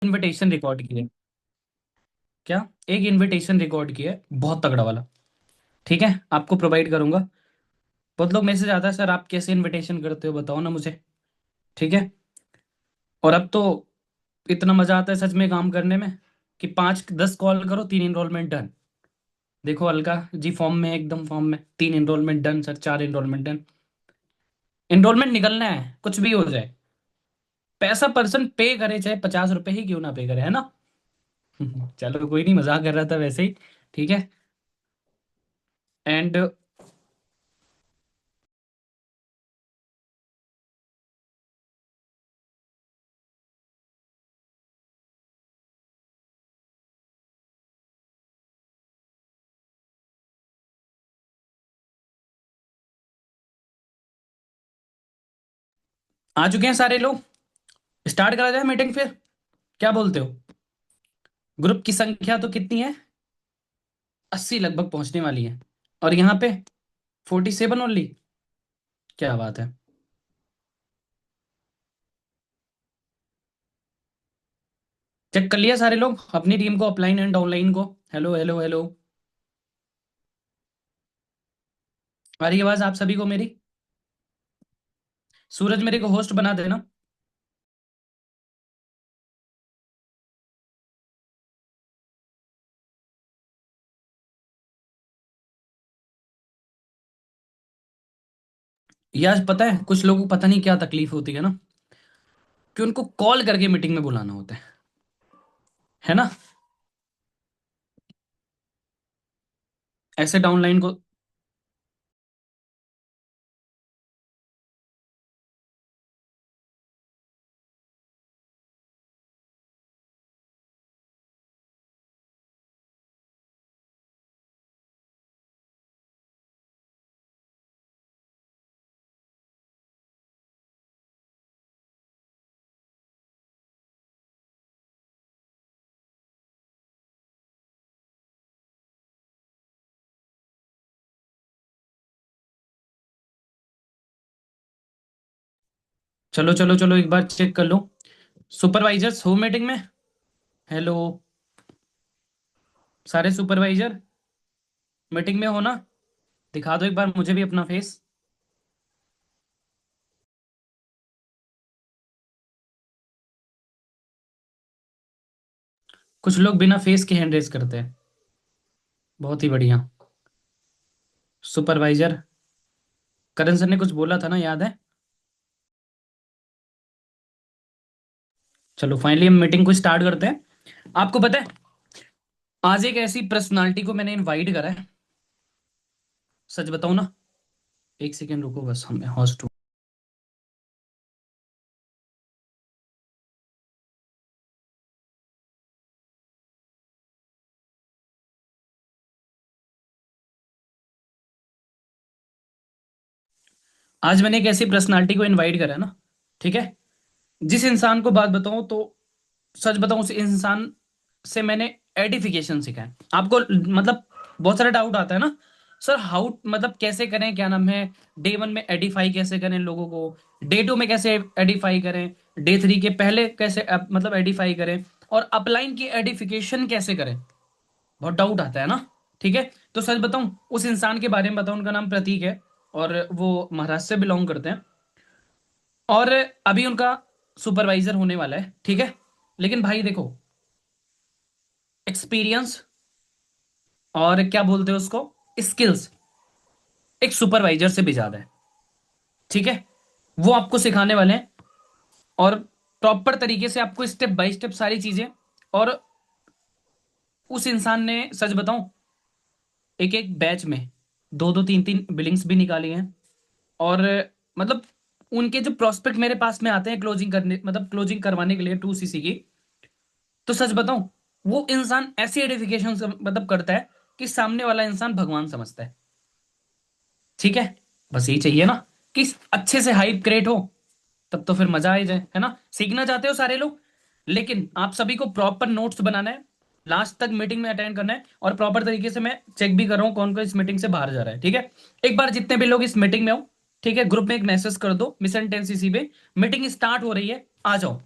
Invitation record की है। क्या? एक इनविटेशन रिकॉर्ड की है, बहुत तगड़ा वाला। ठीक है, आपको प्रोवाइड करूंगा। बहुत लोग मैसेज आता है, सर आप कैसे इनविटेशन करते हो, बताओ ना मुझे। ठीक है। और अब तो इतना मजा आता है सच में काम करने में कि 5-10 कॉल करो, 3 इनरोलमेंट डन। देखो अलका जी फॉर्म में, एकदम फॉर्म में, 3 enrolment done sir, 4 enrolment done. Enrolment निकलना है, कुछ भी हो जाए। पैसा पर्सन पे करे, चाहे 50 रुपए ही क्यों ना पे करे, है ना। चलो कोई नहीं, मजाक कर रहा था वैसे ही। ठीक है। एंड आ चुके हैं सारे लोग। स्टार्ट करा जाए मीटिंग फिर, क्या बोलते हो? ग्रुप की संख्या तो कितनी है? 80 लगभग पहुंचने वाली है। और यहाँ पे 47 ओनली। क्या बात है। चेक कर लिया सारे लोग अपनी टीम को, अपलाइन एंड डाउनलाइन को? Hello hello hello. आ रही आवाज आप सभी को मेरी? सूरज मेरे को होस्ट बना देना। यार पता है कुछ लोगों को पता नहीं क्या तकलीफ होती है ना, कि उनको कॉल करके मीटिंग में बुलाना होता है ना। ऐसे डाउनलाइन को। चलो चलो चलो, एक बार चेक कर लो। सुपरवाइजर्स हो मीटिंग में? हेलो। सारे सुपरवाइजर मीटिंग में हो ना? दिखा दो एक बार मुझे भी अपना फेस। कुछ लोग बिना फेस के हैंड रेस करते हैं। बहुत ही बढ़िया। सुपरवाइजर करण सर ने कुछ बोला था ना, याद है? चलो फाइनली हम मीटिंग को स्टार्ट करते हैं। आपको पता है, आज एक ऐसी पर्सनालिटी को मैंने इनवाइट करा है। सच बताऊं ना, एक सेकेंड रुको बस, हम होस्ट हूँ। आज मैंने एक ऐसी पर्सनालिटी को इनवाइट करा है ना, ठीक है। जिस इंसान को बात बताऊं तो, सच बताऊं, उस इंसान से मैंने एडिफिकेशन सीखा है। आपको मतलब बहुत सारा डाउट आता है ना, सर हाउ मतलब कैसे करें, क्या नाम है, डे 1 में एडिफाई कैसे करें लोगों को, डे 2 में कैसे एडिफाई करें, डे 3 के पहले कैसे मतलब एडिफाई करें, और अपलाइन की एडिफिकेशन कैसे करें। बहुत डाउट आता है ना। ठीक है। तो सच बताऊं, उस इंसान के बारे में बताऊं, उनका नाम प्रतीक है। और वो महाराष्ट्र से बिलोंग करते हैं। और अभी उनका सुपरवाइजर होने वाला है, ठीक है। लेकिन भाई देखो, एक्सपीरियंस और क्या बोलते हैं उसको, स्किल्स, एक सुपरवाइजर से भी ज्यादा है। ठीक है। वो आपको सिखाने वाले हैं, और प्रॉपर तरीके से आपको स्टेप बाय स्टेप सारी चीजें। और उस इंसान ने, सच बताऊं, एक एक बैच में 2-2 3-3 बिलिंग्स भी निकाली हैं। और मतलब उनके जो प्रोस्पेक्ट मेरे पास में आते हैं क्लोजिंग करने, मतलब क्लोजिंग करवाने के लिए 2 सीसी की, तो सच बताऊं, वो इंसान ऐसी एडिफिकेशन मतलब करता है कि सामने वाला इंसान भगवान समझता है। ठीक है। बस यही चाहिए ना, कि अच्छे से हाइप क्रिएट हो, तब तो फिर मजा आ जाए, है ना। सीखना चाहते हो सारे लोग, लेकिन आप सभी को प्रॉपर नोट्स बनाना है, लास्ट तक मीटिंग में अटेंड करना है, और प्रॉपर तरीके से मैं चेक भी कर रहा हूँ कौन कौन इस मीटिंग से बाहर जा रहा है। ठीक है। एक बार जितने भी लोग इस मीटिंग में हो, ठीक है, ग्रुप में एक मैसेज कर दो मिस एंड 10 सीसी पे, मीटिंग स्टार्ट हो रही है, आ जाओ।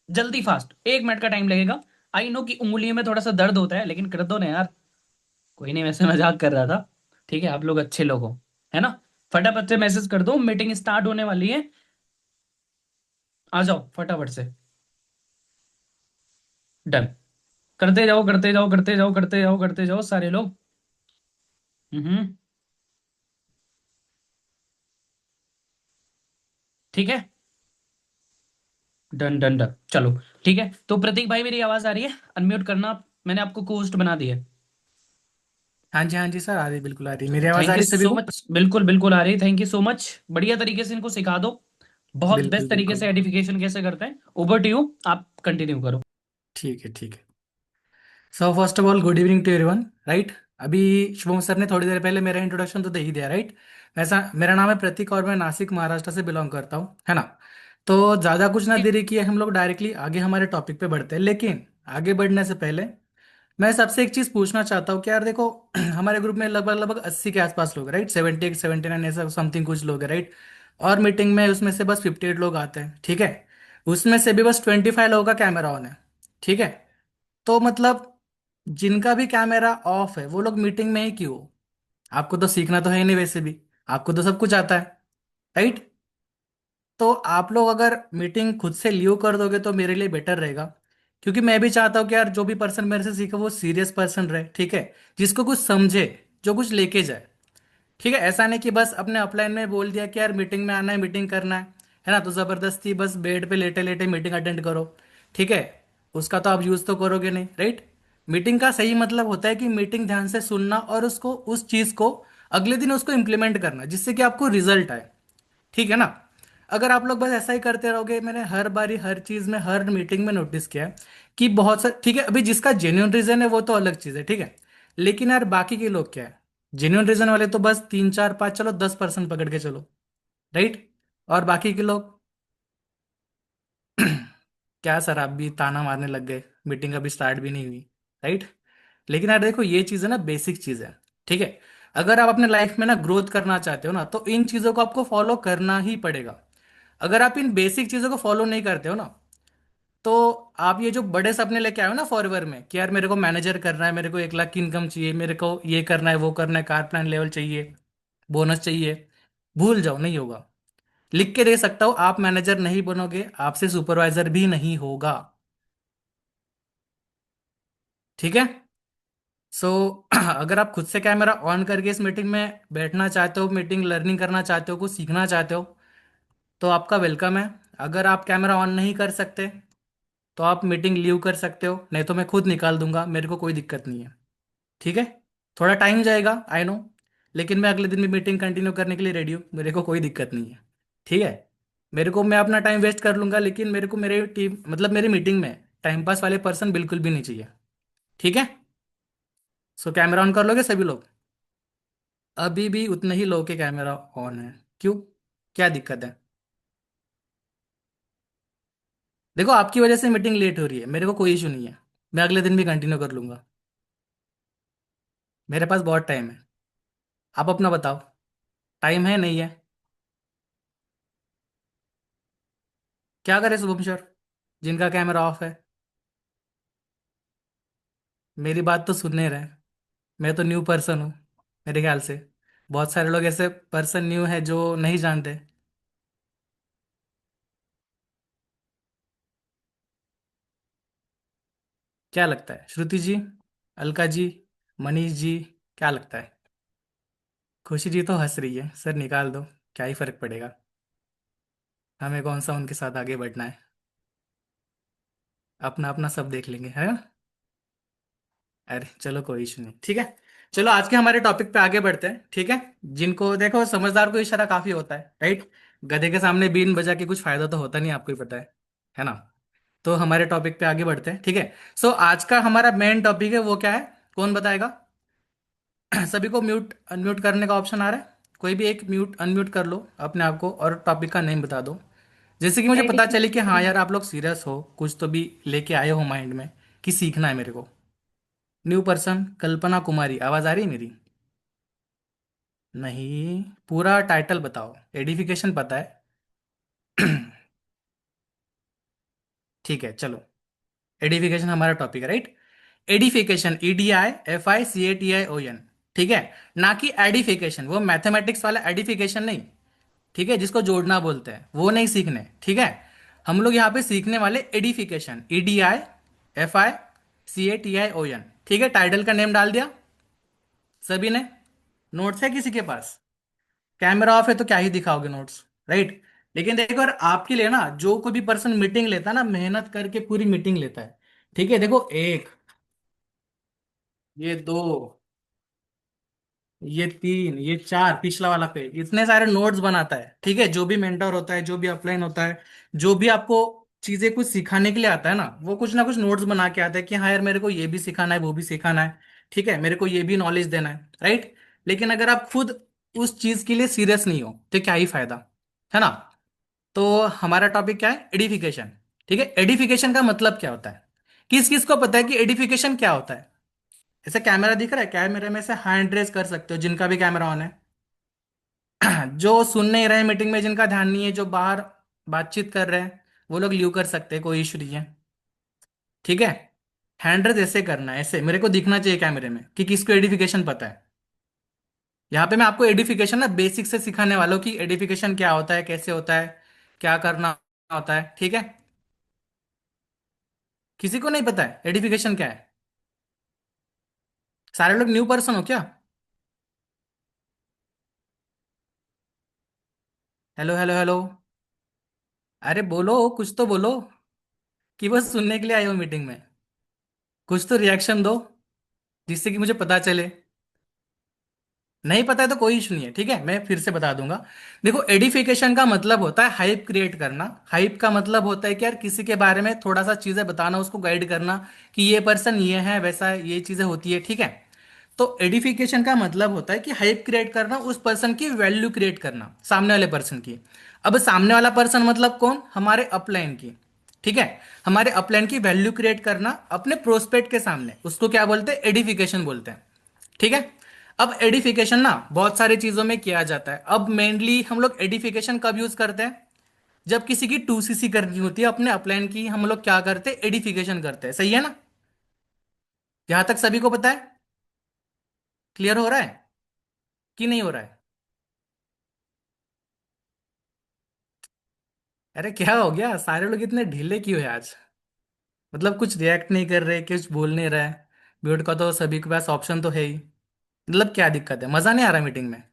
जल्दी फास्ट, 1 मिनट का टाइम लगेगा। आई नो कि उंगलियों में थोड़ा सा दर्द होता है, लेकिन कर दो ना यार। कोई नहीं, वैसे मजाक कर रहा था। ठीक है, आप लोग अच्छे लोग हो, है ना। फटाफट से मैसेज कर दो, मीटिंग स्टार्ट होने वाली है। आ जाओ फटाफट से। डन। करते जाओ करते जाओ करते जाओ करते जाओ करते जाओ सारे लोग। हम्म। ठीक है। डन डन डन, चलो। ठीक है, तो प्रतीक भाई मेरी आवाज आ रही है? अनम्यूट करना, मैंने आपको कोस्ट बना दिया है। हाँ जी सर, आ रही, बिल्कुल आ रही। मेरी आवाज़ आ थैंक यू रही सभी सो को? मच, बिल्कुल बिल्कुल आ रही है, थैंक यू सो मच। बढ़िया तरीके से इनको सिखा दो। बहुत बिल्कुल बेस्ट तरीके बिल्कुल। से एडिफिकेशन कैसे करते हैं। ओवर टू यू, आप कंटिन्यू करो। ठीक है ठीक है। So first of all good evening to everyone, right. अभी शुभम सर ने थोड़ी देर पहले मेरा इंट्रोडक्शन तो दे ही दिया, राइट। वैसा मेरा नाम है प्रतीक और मैं नासिक महाराष्ट्र से बिलोंग करता हूँ, है ना। तो ज़्यादा कुछ ना देरी किए हम लोग डायरेक्टली आगे हमारे टॉपिक पे बढ़ते हैं, लेकिन आगे बढ़ने से पहले मैं सबसे एक चीज़ पूछना चाहता हूँ कि यार देखो हमारे ग्रुप में लगभग लगभग 80 के आसपास लोग, राइट, 70 79 ऐसा समथिंग कुछ लोग हैं, राइट। और मीटिंग में उसमें से बस 58 लोग आते हैं, ठीक है। उसमें से भी बस 25 लोगों का कैमरा ऑन है, ठीक है। तो मतलब जिनका भी कैमरा ऑफ है वो लोग मीटिंग में ही क्यों? आपको तो सीखना तो है ही नहीं वैसे भी, आपको तो सब कुछ आता है, राइट। तो आप लोग अगर मीटिंग खुद से लीव कर दोगे तो मेरे लिए बेटर रहेगा, क्योंकि मैं भी चाहता हूँ कि यार जो भी पर्सन मेरे से सीखे वो सीरियस पर्सन रहे, ठीक है। जिसको कुछ समझे, जो कुछ लेके जाए, ठीक है। ऐसा नहीं कि बस अपने अपलाइन में बोल दिया कि यार मीटिंग में आना है, मीटिंग करना है ना, तो जबरदस्ती बस बेड पे लेटे लेटे मीटिंग अटेंड करो, ठीक है। उसका तो आप यूज तो करोगे नहीं, राइट। मीटिंग का सही मतलब होता है कि मीटिंग ध्यान से सुनना और उसको उस चीज को अगले दिन उसको इम्प्लीमेंट करना जिससे कि आपको रिजल्ट आए, ठीक है ना। अगर आप लोग बस ऐसा ही करते रहोगे, मैंने हर बारी हर चीज में हर मीटिंग में नोटिस किया है कि बहुत सा, ठीक है, अभी जिसका जेन्युइन रीजन है वो तो अलग चीज है, ठीक है। लेकिन यार बाकी के लोग क्या है? जेन्युइन रीजन वाले तो बस 3 4 5, चलो 10% पकड़ के चलो, राइट। और बाकी के लोग क्या सर, आप भी ताना मारने लग गए, मीटिंग अभी स्टार्ट भी नहीं हुई, राइट। लेकिन यार देखो ये चीज़ है ना, बेसिक चीज़ है, ठीक है। अगर आप अपने लाइफ में ना ग्रोथ करना चाहते हो ना, तो इन चीज़ों को आपको फॉलो करना ही पड़ेगा। अगर आप इन बेसिक चीज़ों को फॉलो नहीं करते हो ना, तो आप ये जो बड़े सपने लेके आए हो ना फॉरवर में कि यार मेरे को मैनेजर करना है, मेरे को 1 लाख की इनकम चाहिए, मेरे को ये करना है वो करना है, कार प्लान लेवल चाहिए, बोनस चाहिए, भूल जाओ, नहीं होगा। लिख के दे सकता हूं, आप मैनेजर नहीं बनोगे, आपसे सुपरवाइजर भी नहीं होगा, ठीक है। सो अगर आप खुद से कैमरा ऑन करके इस मीटिंग में बैठना चाहते हो, मीटिंग लर्निंग करना चाहते हो, कुछ सीखना चाहते हो, तो आपका वेलकम है। अगर आप कैमरा ऑन नहीं कर सकते तो आप मीटिंग लीव कर सकते हो, नहीं तो मैं खुद निकाल दूंगा, मेरे को कोई दिक्कत नहीं है, ठीक है। थोड़ा टाइम जाएगा, आई नो, लेकिन मैं अगले दिन भी मीटिंग कंटिन्यू करने के लिए रेडी हूँ, मेरे को कोई दिक्कत नहीं है, ठीक है। मेरे को, मैं अपना टाइम वेस्ट कर लूंगा, लेकिन मेरे को मेरे टीम मतलब मेरी मीटिंग में टाइम पास वाले पर्सन बिल्कुल भी नहीं चाहिए, ठीक है। सो कैमरा ऑन कर लोगे सभी लोग? अभी भी उतने ही लोग के कैमरा ऑन है, क्यों? क्या दिक्कत है? देखो आपकी वजह से मीटिंग लेट हो रही है, मेरे को कोई इशू नहीं है, मैं अगले दिन भी कंटिन्यू कर लूंगा, मेरे पास बहुत टाइम है। आप अपना बताओ, टाइम है नहीं है? क्या करे शुभम सर, जिनका कैमरा ऑफ है? मेरी बात तो सुन नहीं रहे। मैं तो न्यू पर्सन हूँ, मेरे ख्याल से बहुत सारे लोग ऐसे पर्सन न्यू है जो नहीं जानते। क्या लगता है श्रुति जी, अलका जी, मनीष जी, क्या लगता है? खुशी जी तो हंस रही है, सर निकाल दो, क्या ही फर्क पड़ेगा, हमें कौन सा उनके साथ आगे बढ़ना है, अपना अपना सब देख लेंगे, है ना। अरे चलो कोई इशू नहीं, ठीक है। चलो आज के हमारे टॉपिक पे आगे बढ़ते हैं, ठीक है। जिनको देखो, समझदार को इशारा काफी होता है, राइट। गधे के सामने बीन बजा के कुछ फायदा तो होता नहीं, आपको ही पता है ना। तो हमारे टॉपिक पे आगे बढ़ते हैं, ठीक है। सो आज का हमारा मेन टॉपिक है वो क्या है, कौन बताएगा? सभी को म्यूट अनम्यूट करने का ऑप्शन आ रहा है? कोई भी एक म्यूट अनम्यूट कर लो अपने आप को और टॉपिक का नेम बता दो, जैसे कि मुझे पता चले कि हाँ यार आप लोग सीरियस हो, कुछ तो भी लेके आए हो माइंड में कि सीखना है मेरे को। न्यू पर्सन कल्पना कुमारी, आवाज आ रही है मेरी? नहीं, पूरा टाइटल बताओ, एडिफिकेशन पता है? ठीक है चलो, एडिफिकेशन हमारा टॉपिक है, राइट। एडिफिकेशन, EDIFICATION, ठीक है। ना कि एडिफिकेशन, वो मैथमेटिक्स वाला एडिफिकेशन नहीं, ठीक है, जिसको जोड़ना बोलते हैं, वो नहीं सीखने, ठीक है। हम लोग यहाँ पे सीखने वाले एडिफिकेशन, EDIFICATION, ठीक है। टाइटल का नेम डाल दिया सभी ने। नोट्स है किसी के पास? कैमरा ऑफ है तो क्या ही दिखाओगे नोट्स, राइट। लेकिन देखो यार, आपके लिए ना जो कोई भी पर्सन मीटिंग लेता है ना, मेहनत करके पूरी मीटिंग लेता है, ठीक है। देखो, एक, ये दो, ये तीन, ये चार, पिछला वाला पेज, इतने सारे नोट्स बनाता है, ठीक है। जो भी मेंटर होता है, जो भी अपलाइन होता है, जो भी आपको चीजें कुछ सिखाने के लिए आता है ना, वो कुछ ना कुछ नोट्स बना के आता है कि हाँ यार, मेरे को ये भी सिखाना है, वो भी सिखाना है, ठीक है, मेरे को ये भी नॉलेज देना है, राइट। लेकिन अगर आप खुद उस चीज के लिए सीरियस नहीं हो तो क्या ही फायदा, है ना। तो हमारा टॉपिक क्या है? एडिफिकेशन, ठीक है। एडिफिकेशन का मतलब क्या होता है? किस किस को पता है कि एडिफिकेशन क्या होता है? ऐसे कैमरा दिख रहा है, कैमरे में से हैंड रेज कर सकते हो जिनका भी कैमरा ऑन है। जो सुन नहीं रहे मीटिंग में, जिनका ध्यान नहीं है, जो बाहर बातचीत कर रहे हैं, वो लोग लीव कर सकते हैं, कोई इशू नहीं है, ठीक है। हैंड रेज ऐसे करना है, ऐसे मेरे को दिखना चाहिए कैमरे में कि किसको एडिफिकेशन पता है। यहाँ पे मैं आपको एडिफिकेशन ना बेसिक से सिखाने वाला हूँ कि एडिफिकेशन क्या होता है, कैसे होता है, क्या करना होता है, ठीक है। किसी को नहीं पता है एडिफिकेशन क्या है? सारे लोग न्यू पर्सन हो क्या? Hello hello hello. अरे बोलो, कुछ तो बोलो, कि बस सुनने के लिए आए हो मीटिंग में। कुछ तो रिएक्शन दो, जिससे कि मुझे पता चले। नहीं पता है तो कोई इशू नहीं है, ठीक है, मैं फिर से बता दूंगा। देखो, एडिफिकेशन का मतलब होता है हाइप क्रिएट करना। हाइप का मतलब होता है कि यार किसी के बारे में थोड़ा सा चीजें बताना, उसको गाइड करना कि ये पर्सन ये है, वैसा है, ये चीजें होती है, ठीक है। तो एडिफिकेशन का मतलब होता है कि हाइप क्रिएट करना, उस पर्सन की वैल्यू क्रिएट करना, सामने वाले पर्सन की। अब सामने वाला पर्सन मतलब कौन? हमारे अपलाइन की, ठीक है। हमारे अपलाइन की वैल्यू क्रिएट करना अपने प्रोस्पेक्ट के सामने, उसको क्या बोलते हैं? एडिफिकेशन बोलते हैं, ठीक है। अब एडिफिकेशन ना बहुत सारी चीजों में किया जाता है। अब मेनली हम लोग एडिफिकेशन कब यूज करते हैं? जब किसी की 2CC करनी होती है अपने अपलाइन की, हम लोग क्या करते हैं? एडिफिकेशन करते हैं, सही है ना। यहां तक सभी को पता है? क्लियर हो रहा है कि नहीं हो रहा है? अरे क्या हो गया, सारे लोग इतने ढीले क्यों है आज? मतलब कुछ रिएक्ट नहीं कर रहे, कुछ बोल नहीं रहे। म्यूट का तो सभी के पास ऑप्शन तो है ही। मतलब क्या दिक्कत है, मजा नहीं आ रहा मीटिंग में?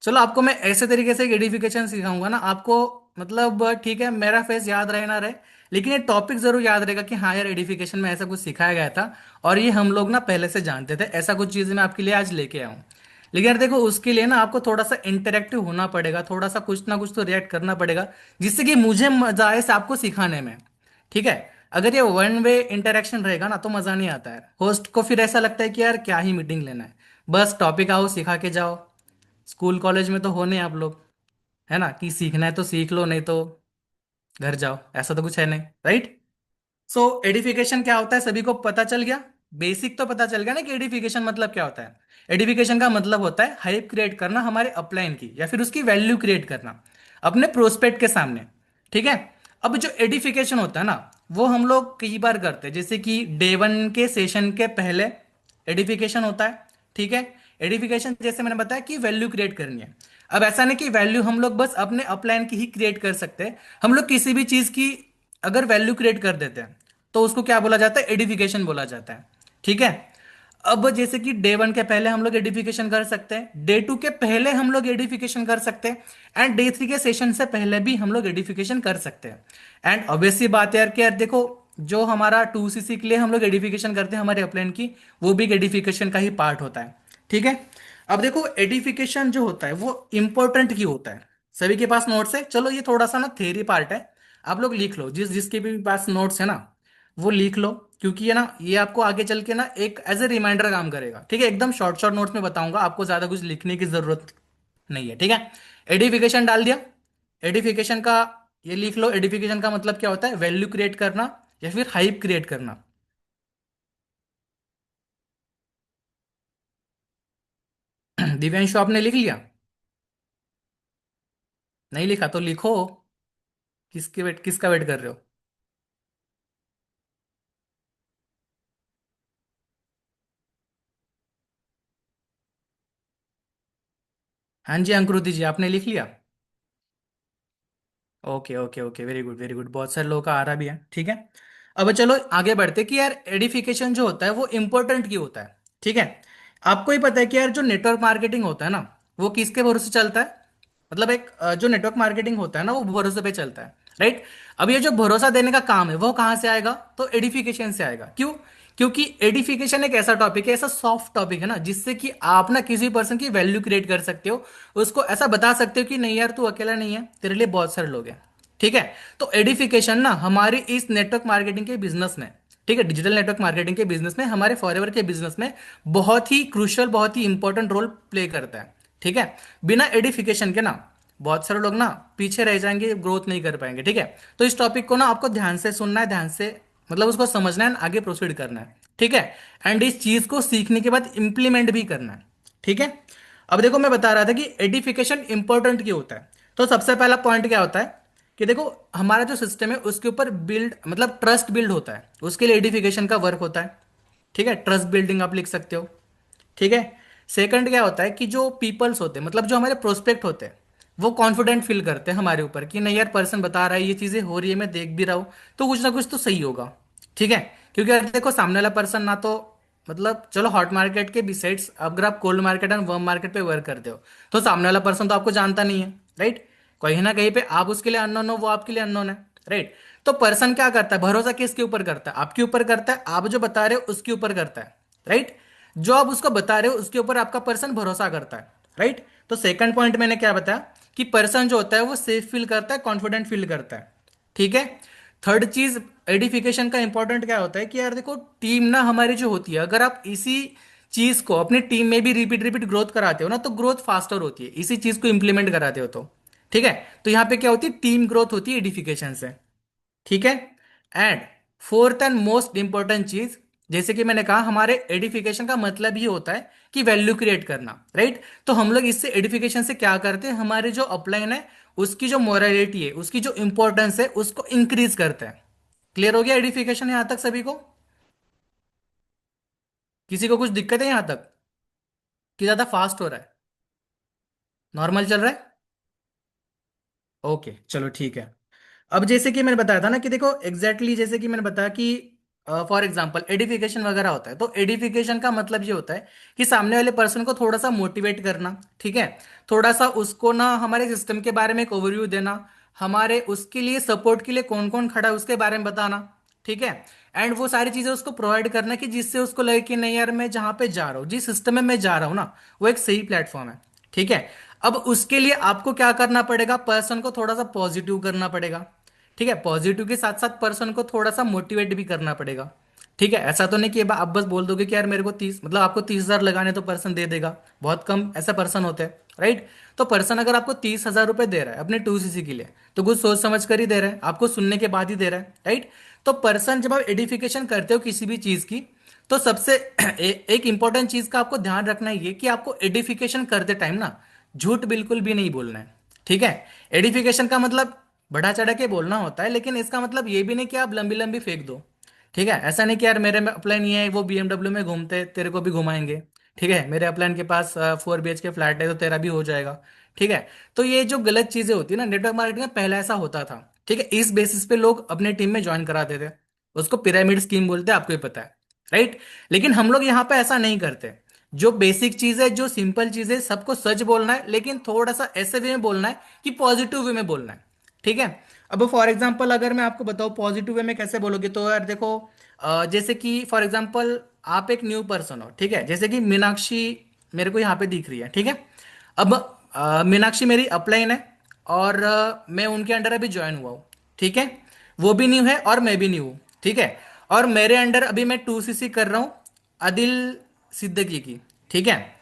चलो, आपको मैं ऐसे तरीके से एडिफिकेशन सिखाऊंगा ना आपको, मतलब ठीक है, मेरा फेस याद रहे ना रहे, लेकिन ये टॉपिक जरूर याद रहेगा कि हाँ यार, एडिफिकेशन में ऐसा कुछ सिखाया गया था, और ये हम लोग ना पहले से जानते थे। ऐसा कुछ चीज़ मैं आपके लिए आज लेके आया हूँ। लेकिन यार देखो, उसके लिए ना आपको थोड़ा सा इंटरेक्टिव होना पड़ेगा, थोड़ा सा कुछ ना कुछ तो रिएक्ट करना पड़ेगा, जिससे कि मुझे मजा आए से आपको सिखाने में, ठीक है। अगर ये वन वे इंटरेक्शन रहेगा ना तो मजा नहीं आता है, होस्ट को फिर ऐसा लगता है कि यार क्या ही मीटिंग लेना है, बस टॉपिक आओ सिखा के जाओ। स्कूल कॉलेज में तो होने आप लोग, है ना, कि सीखना है तो सीख लो, नहीं तो घर जाओ, ऐसा तो कुछ है नहीं, राइट। सो एडिफिकेशन क्या होता है सभी को पता चल गया? बेसिक तो पता चल गया ना कि एडिफिकेशन मतलब क्या होता है। एडिफिकेशन का मतलब होता है हाइप क्रिएट करना हमारे अपलाइन की, या फिर उसकी वैल्यू क्रिएट करना अपने प्रोस्पेक्ट के सामने, ठीक है। अब जो एडिफिकेशन होता है ना, वो हम लोग कई बार करते हैं, जैसे कि डे 1 के सेशन के पहले एडिफिकेशन होता है, ठीक है। एडिफिकेशन जैसे मैंने बताया कि वैल्यू क्रिएट करनी है। अब ऐसा नहीं कि वैल्यू हम लोग बस अपने अपलाइन की ही क्रिएट कर सकते हैं, हम लोग किसी भी चीज की अगर वैल्यू क्रिएट कर देते हैं तो उसको क्या बोला जाता है? एडिफिकेशन बोला जाता है, ठीक है। अब जैसे कि डे 1 के पहले हम लोग एडिफिकेशन कर सकते हैं, डे 2 के पहले हम लोग एडिफिकेशन कर सकते हैं, एंड डे 3 के सेशन से पहले भी हम लोग एडिफिकेशन कर सकते हैं। एंड ऑब्वियसली बात है यार कि यार देखो, जो हमारा 2CC के लिए हम लोग एडिफिकेशन करते हैं हमारे अपलाइन की, वो भी एडिफिकेशन का ही पार्ट होता है, ठीक है। अब देखो, एडिफिकेशन जो होता है वो इंपॉर्टेंट क्यों होता है? सभी के पास नोट्स है? चलो, ये थोड़ा सा ना थेरी पार्ट है, आप लोग लिख लो, जिस जिसके भी पास नोट्स है ना, वो लिख लो। क्योंकि ये ना, ये आपको आगे चल के ना एक एज ए रिमाइंडर काम करेगा, ठीक है। एकदम शॉर्ट शॉर्ट नोट्स में बताऊंगा, आपको ज्यादा कुछ लिखने की जरूरत नहीं है, ठीक है। एडिफिकेशन डाल दिया। एडिफिकेशन का ये लिख लो, एडिफिकेशन का मतलब क्या होता है? वैल्यू क्रिएट करना, या फिर हाइप क्रिएट करना। दिव्यांशु, आपने लिख लिया? नहीं लिखा तो लिखो, किसके वेट, किसका वेट कर रहे हो? हाँ जी अंकुरुति जी, आपने लिख लिया? Okay okay okay, very good very good, बहुत सारे लोगों का आ रहा भी है, ठीक है। अब चलो आगे बढ़ते कि यार एडिफिकेशन जो होता है वो इंपॉर्टेंट क्यों होता है, ठीक है। आपको ही पता है कि यार जो नेटवर्क मार्केटिंग होता है ना, वो किसके भरोसे चलता है? मतलब एक जो नेटवर्क मार्केटिंग होता है ना, वो भरोसे पे चलता है, राइट। अब ये जो भरोसा देने का काम है वो कहाँ से आएगा? तो एडिफिकेशन से आएगा। क्यों? क्योंकि एडिफिकेशन एक ऐसा टॉपिक है, ऐसा सॉफ्ट टॉपिक है ना, जिससे कि आप ना किसी पर्सन की वैल्यू क्रिएट कर सकते हो, उसको ऐसा बता सकते हो कि नहीं यार तू अकेला नहीं है, तेरे लिए बहुत सारे लोग हैं, ठीक है। तो एडिफिकेशन ना हमारी इस नेटवर्क मार्केटिंग के बिजनेस में, ठीक है, डिजिटल नेटवर्क मार्केटिंग के बिजनेस में, हमारे फॉरएवर के बिजनेस में बहुत ही क्रूशियल, बहुत ही इंपॉर्टेंट रोल प्ले करता है, ठीक है। बिना एडिफिकेशन के ना बहुत सारे लोग ना पीछे रह जाएंगे, ग्रोथ नहीं कर पाएंगे, ठीक है। तो इस टॉपिक को ना आपको ध्यान से सुनना है, ध्यान से मतलब उसको समझना है, आगे प्रोसीड करना है, ठीक है। एंड इस चीज को सीखने के बाद इंप्लीमेंट भी करना है, ठीक है। अब देखो मैं बता रहा था कि एडिफिकेशन इंपॉर्टेंट क्यों होता है। तो सबसे पहला पॉइंट क्या होता है कि देखो हमारा जो सिस्टम है उसके ऊपर बिल्ड मतलब ट्रस्ट बिल्ड होता है, उसके लिए एडिफिकेशन का वर्क होता है, ठीक है। ट्रस्ट बिल्डिंग आप लिख सकते हो, ठीक है। सेकंड क्या होता है कि जो पीपल्स होते हैं मतलब जो हमारे प्रोस्पेक्ट होते हैं, वो कॉन्फिडेंट फील करते हैं हमारे ऊपर कि नहीं यार पर्सन बता रहा है, ये चीजें हो रही है, मैं देख भी रहा हूं, तो कुछ ना कुछ तो सही होगा, ठीक है। क्योंकि अगर देखो सामने वाला पर्सन ना तो मतलब चलो हॉट मार्केट के बिसाइड्स अगर आप cold market and worm market पे वर्क करते हो, तो सामने वाला पर्सन तो आपको जानता नहीं है, राइट। कहीं ना कहीं पे आप उसके लिए अननोन हो, वो आपके लिए अननोन है, राइट। तो पर्सन क्या करता है, भरोसा किसके ऊपर करता है? आपके ऊपर करता है, आप जो बता रहे हो उसके ऊपर करता है, राइट। जो आप उसको बता रहे हो उसके ऊपर आपका पर्सन भरोसा करता है, राइट। तो सेकंड पॉइंट मैंने क्या बताया कि पर्सन जो होता है वो सेफ फील करता है, कॉन्फिडेंट फील करता है, ठीक है। थर्ड चीज एडिफिकेशन का इंपॉर्टेंट क्या होता है कि यार देखो टीम ना हमारी जो होती है, अगर आप इसी चीज को अपनी टीम में भी रिपीट रिपीट ग्रोथ कराते हो ना, तो ग्रोथ फास्टर होती है, इसी चीज को इंप्लीमेंट कराते हो तो, ठीक है। तो यहां पे क्या होती है, टीम ग्रोथ होती है एडिफिकेशन से, ठीक है। And fourth and most important चीज, जैसे कि मैंने कहा हमारे एडिफिकेशन का मतलब ही होता है कि वैल्यू क्रिएट करना, राइट। तो हम लोग इससे एडिफिकेशन से क्या करते हैं, हमारे जो अपलाइन है उसकी जो मोरालिटी है, उसकी जो इंपॉर्टेंस है उसको इंक्रीज करते हैं। क्लियर हो गया एडिफिकेशन यहां तक सभी को? किसी को कुछ दिक्कत है यहां तक कि ज्यादा फास्ट हो रहा है, नॉर्मल चल रहा है? ओके चलो ठीक है। अब जैसे कि मैंने बताया था ना कि देखो एग्जैक्टली जैसे कि मैंने बताया कि फॉर एग्जांपल एडिफिकेशन वगैरह होता है, तो एडिफिकेशन का मतलब ये होता है कि सामने वाले पर्सन को थोड़ा सा मोटिवेट करना, ठीक है। थोड़ा सा उसको ना हमारे सिस्टम के बारे में एक ओवरव्यू देना, हमारे उसके लिए सपोर्ट के लिए कौन कौन खड़ा है उसके बारे में बताना, ठीक है। एंड वो सारी चीजें उसको प्रोवाइड करना कि जिससे उसको लगे कि नहीं यार मैं जहां पे जा रहा हूँ, जिस सिस्टम में मैं जा रहा हूँ ना, वो एक सही प्लेटफॉर्म है, ठीक है। अब उसके लिए आपको क्या करना पड़ेगा, पर्सन को थोड़ा सा पॉजिटिव करना पड़ेगा, ठीक है। पॉजिटिव के साथ साथ पर्सन को थोड़ा सा मोटिवेट भी करना पड़ेगा, ठीक है। ऐसा तो नहीं कि आप बस बोल दोगे कि यार मेरे को 30 मतलब आपको 30,000 लगाने तो पर्सन दे देगा, बहुत कम ऐसा पर्सन होते हैं, राइट। तो पर्सन अगर आपको 30,000 रुपए दे रहा है अपने 2cc के लिए, तो कुछ सोच समझ कर ही दे रहा है, आपको सुनने के बाद ही दे रहा है, राइट। तो पर्सन जब आप एडिफिकेशन करते हो किसी भी चीज की, तो सबसे एक इंपॉर्टेंट चीज का आपको ध्यान रखना है ये कि आपको एडिफिकेशन करते टाइम ना झूठ बिल्कुल भी नहीं बोलना है, ठीक है। एडिफिकेशन का मतलब बढ़ा चढ़ा के बोलना होता है, लेकिन इसका मतलब ये भी नहीं कि आप लंबी लंबी फेंक दो, ठीक है। ऐसा नहीं कि यार मेरे में अपलाइन ये है वो BMW में घूमते हैं, तेरे को भी घुमाएंगे, ठीक है। मेरे अपलाइन के पास 4 BHK फ्लैट है तो तेरा भी हो जाएगा, ठीक है। तो ये जो गलत चीजें होती है ना नेटवर्क मार्केटिंग में, पहले ऐसा होता था, ठीक है। इस बेसिस पे लोग अपने टीम में ज्वाइन कराते थे, उसको पिरामिड स्कीम बोलते हैं, आपको ही पता है, राइट। लेकिन हम लोग यहाँ पे ऐसा नहीं करते। जो बेसिक चीज है, जो सिंपल चीज है, सबको सच बोलना है, लेकिन थोड़ा सा ऐसे वे में बोलना है कि पॉजिटिव वे में बोलना है, ठीक है। अब फॉर एग्जाम्पल अगर मैं आपको बताऊं पॉजिटिव वे में कैसे बोलोगे, तो यार देखो जैसे कि फॉर एग्जाम्पल आप एक न्यू पर्सन हो, ठीक है। जैसे कि मीनाक्षी मेरे को यहाँ पे दिख रही है, ठीक है। अब मीनाक्षी मेरी अपलाइन है और मैं उनके अंडर अभी ज्वाइन हुआ हूँ, ठीक है। वो भी न्यू है और मैं भी न्यू हूँ, ठीक है। और मेरे अंडर अभी मैं 2cc कर रहा हूँ आदिल सिद्दीकी की, ठीक है।